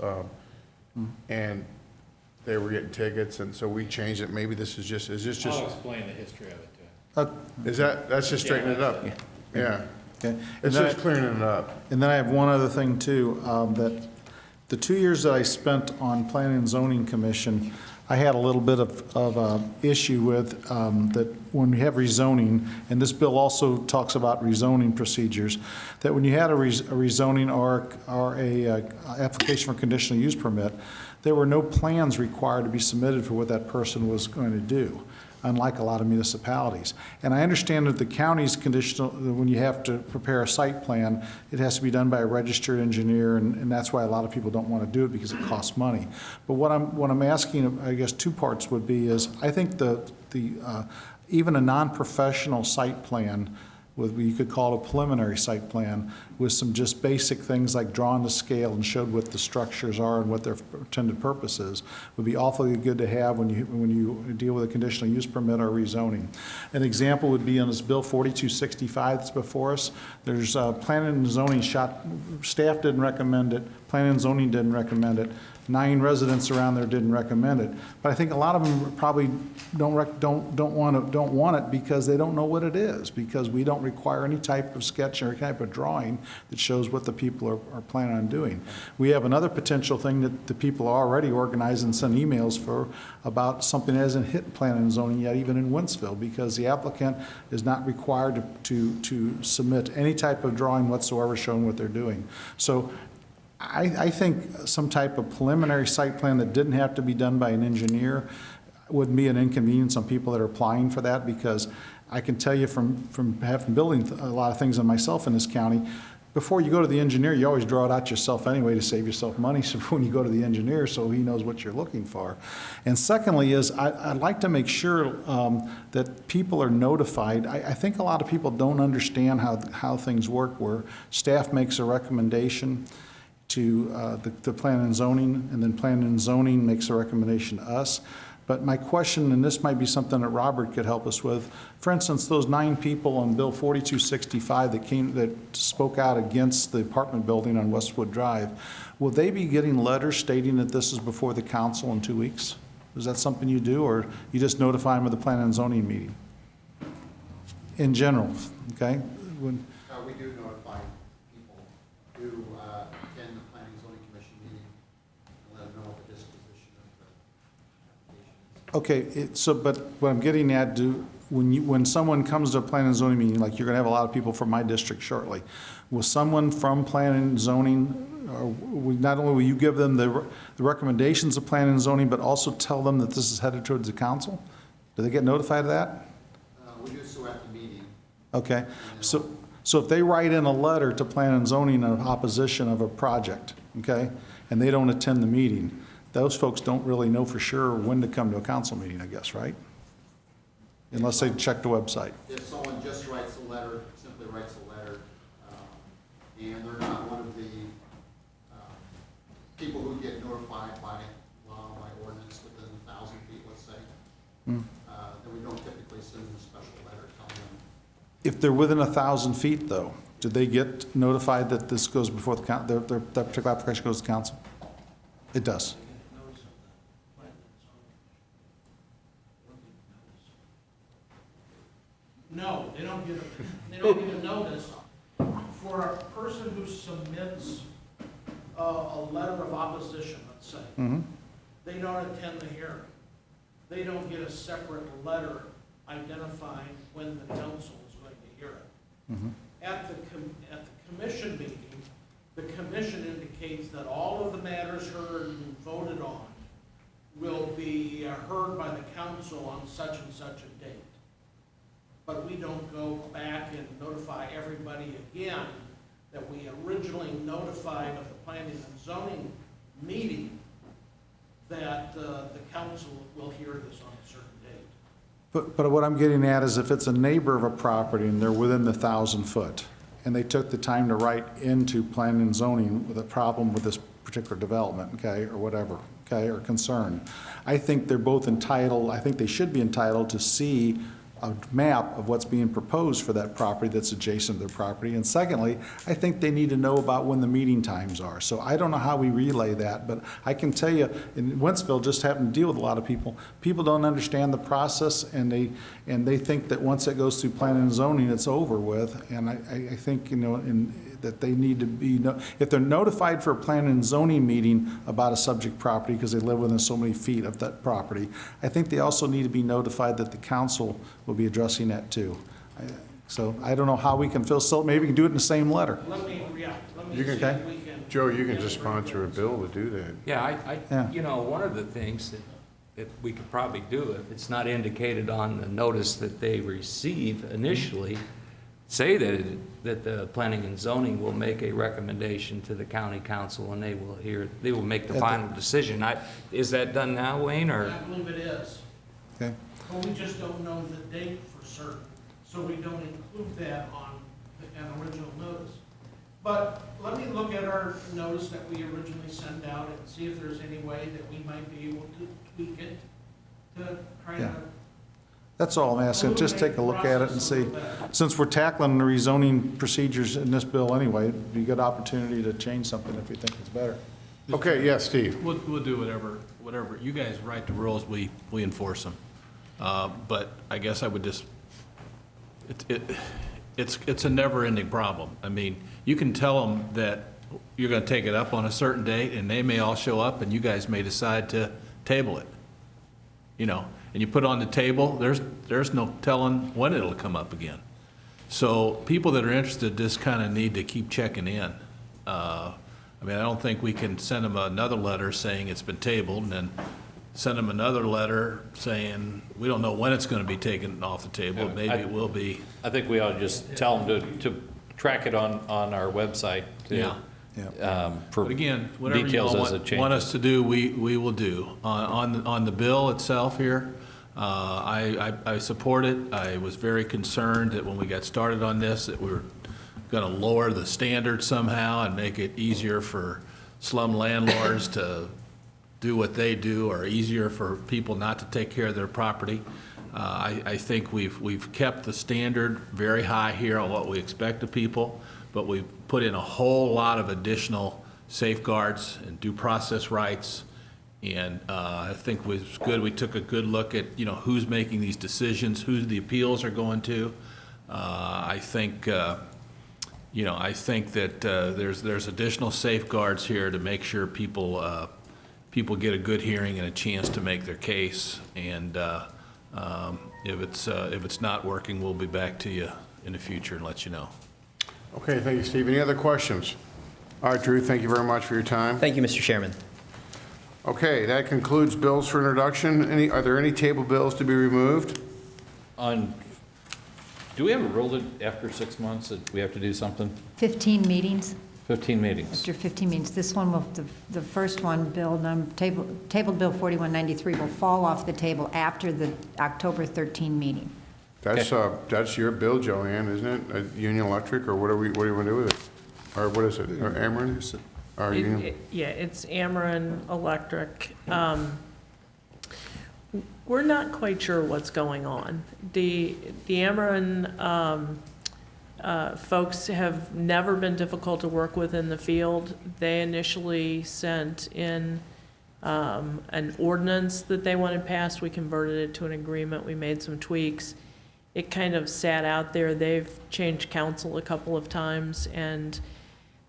and they were getting tickets, and so we changed it. Maybe this is just, is this just? I'll explain the history of it, too. That's just straightening it up? Yeah. Okay. It's just clearing it up. And then I have one other thing too, that the 2 years that I spent on Planning and Zoning Commission, I had a little bit of issue with that when we have rezoning, and this bill also talks about rezoning procedures, that when you had a rezoning or a application for conditional use permit, there were no plans required to be submitted for what that person was going to do, unlike a lot of municipalities. And I understand that the county's conditional, when you have to prepare a site plan, it has to be done by a registered engineer, and that's why a lot of people don't want to do it, because it costs money. But what I'm asking, I guess two parts would be is, I think even a non-professional site plan, you could call it a preliminary site plan, with some just basic things like drawn to scale and showed what the structures are and what their intended purpose is, would be awfully good to have when you deal with a conditional use permit or rezoning. An example would be on this Bill 4265 that's before us. There's planning and zoning staff didn't recommend it, planning and zoning didn't recommend it, 9 residents around there didn't recommend it. But I think a lot of them probably don't want it because they don't know what it is, because we don't require any type of sketch or type of drawing that shows what the people are planning on doing. We have another potential thing that the people are already organized and send emails for about something that hasn't hit planning and zoning yet, even in Wentzville, because the applicant is not required to submit any type of drawing whatsoever showing what they're doing. So I think some type of preliminary site plan that didn't have to be done by an engineer would be an inconvenience on people that are applying for that, because I can tell you from having building a lot of things on myself in this county, before you go to the engineer, you always draw it out yourself anyway to save yourself money, so when you go to the engineer, so he knows what you're looking for. And secondly is, I'd like to make sure that people are notified. I think a lot of people don't understand how things work, where staff makes a recommendation to the Planning and Zoning, and then Planning and Zoning makes a recommendation to us. But my question, and this might be something that Robert could help us with, for instance, those 9 people on Bill 4265 that spoke out against the apartment building on Westwood Drive, will they be getting letters stating that this is before the council in 2 weeks? Is that something you do, or you just notify them of the Planning and Zoning meeting? In general, okay? We do notify people who attend the Planning and Zoning Commission meeting and let them know what the disposition of the application is. Okay, but what I'm getting at, when someone comes to a Planning and Zoning meeting, like you're going to have a lot of people from my district shortly, will someone from Planning and Zoning, not only will you give them the recommendations of Planning and Zoning, but also tell them that this is headed towards the council? Do they get notified of that? We do so at the meeting. Okay, so if they write in a letter to Planning and Zoning in opposition of a project, okay, and they don't attend the meeting, those folks don't really know for sure when to come to a council meeting, I guess, right? Unless they check the website. If someone just writes a letter, simply writes a letter, and they're not one of the people who get notified by law, by ordinance within 1,000 feet, let's say, then we don't typically send them a special letter telling them. If they're within 1,000 feet, though, Did they get notified that this goes before the, that particular application goes to council? It does. No, they don't get a notice. For a person who submits a letter of opposition, let's say, they don't attend the hearing. They don't get a separate letter identifying when the council is going to hear it. At the commission meeting, the commission indicates that all of the matters heard and voted on will be heard by the council on such and such a date. But we don't go back and notify everybody again that we originally notified of the planning and zoning meeting that the council will hear this on a certain date. But what I'm getting at is if it's a neighbor of a property and they're within the 1,000 foot, and they took the time to write into planning and zoning with a problem with this particular development, okay, or whatever, okay, or concern, I think they're both entitled, I think they should be entitled to see a map of what's being proposed for that property that's adjacent to their property. And secondly, I think they need to know about when the meeting times are. So I don't know how we relay that, but I can tell you, in Wentzville, just happen to deal with a lot of people. People don't understand the process, and they think that once it goes through planning and zoning, it's over with. And I think, you know, that they need to be, if they're notified for a planning and zoning meeting about a subject property because they live within so many feet of that property, I think they also need to be notified that the council will be addressing that too. So I don't know how we can fill, maybe we can do it in the same letter. Let me see Okay. if we can. Joe, you can just sponsor a bill to do that. Yeah, you know, one of the things that we could probably do, if it's not indicated on the notice that they receive initially, say that the planning and zoning will make a recommendation to the county council and they will make the final decision. Is that done now, Wayne, or? I believe it is. Okay. But we just don't know the date for certain, so we don't include that on an original notice. But let me look at our notice that we originally sent out and see if there's any way that we might be able to tweak it to try to. That's all I'm asking, just take a look at it and see. Since we're tackling the rezoning procedures in this bill anyway, it'd be a good opportunity to change something if we think it's better. Okay, yes, Steve. We'll do whatever. You guys write the rules, we enforce them. But I guess I would just, it's a never-ending problem. I mean, you can tell them that you're going to take it up on a certain date, and they may all show up, and you guys may decide to table it. You know, and you put it on the table, there's no telling when it'll come up again. So people that are interested just kind of need to keep checking in. I mean, I don't think we can send them another letter saying it's been tabled, and then send them another letter saying, we don't know when it's going to be taken off the table, maybe it will be. I think we ought to just tell them to track it on our website. For But again, whatever you details as it want changes. us to do, we will do. On the bill itself here, I support it. I was very concerned that when we got started on this, that we were going to lower the standard somehow and make it easier for slum landlords to do what they do, or easier for people not to take care of their property. I think we've kept the standard very high here on what we expect of people, but we've put in a whole lot of additional safeguards and due process rights. And I think it was good, we took a good look at, you know, who's making these decisions, who the appeals are going to. I think that there's additional safeguards here to make sure people get a good hearing and a chance to make their case. And if it's not working, we'll be back to you in the future and let you know. Okay, thank you, Steve. Any other questions? All right, Drew, thank you very much for your time. Thank you, Mr. Chairman. Okay, that concludes bills for introduction. Are there any table bills to be removed? Do we have a rule that after 6 months that we have to do something? 15 meetings. 15 meetings. After 15 meetings. This one will, the first one, table Bill 4193 will fall off the table after the October 13 meeting. That's your bill, Joanne, isn't it? Union Electric, or what do you want to do with it? Or what is it? Or Ameren? Or Union? Yeah, it's Ameren Electric. We're not quite sure what's going on. The Ameren Folks have never been difficult to work with in the field. They initially sent in an ordinance that they wanted passed. We converted it to an agreement. We made some tweaks. It kind of sat out there. They've changed counsel a couple of times, and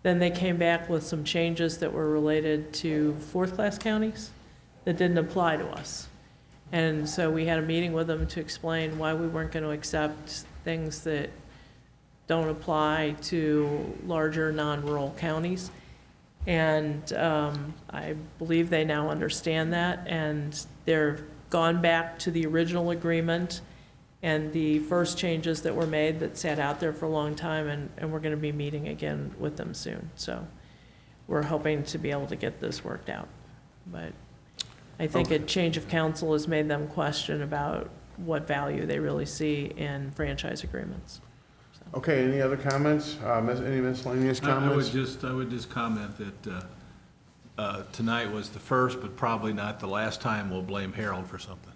then they came back with some changes that were related to fourth-class counties that didn't apply to us. And so we had a meeting with them to explain why we weren't going to accept things that don't apply to larger non-rural counties. And I believe they now understand that, and they're gone back to the original agreement and the first changes that were made that sat out there for a long time, and we're going to be meeting again with them soon. So we're hoping to be able to get this worked out. But I think a change of counsel has made them question about what value they really see in franchise agreements. Okay, any other comments? Any miscellaneous comments? I would just comment that tonight was the first, but probably not the last time we'll blame Harold for something.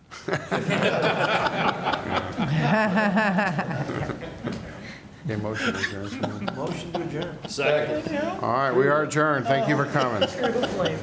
Okay, motion to adjourn. Motion to adjourn. Second. All right, we are adjourned. Thank you for coming. True flame.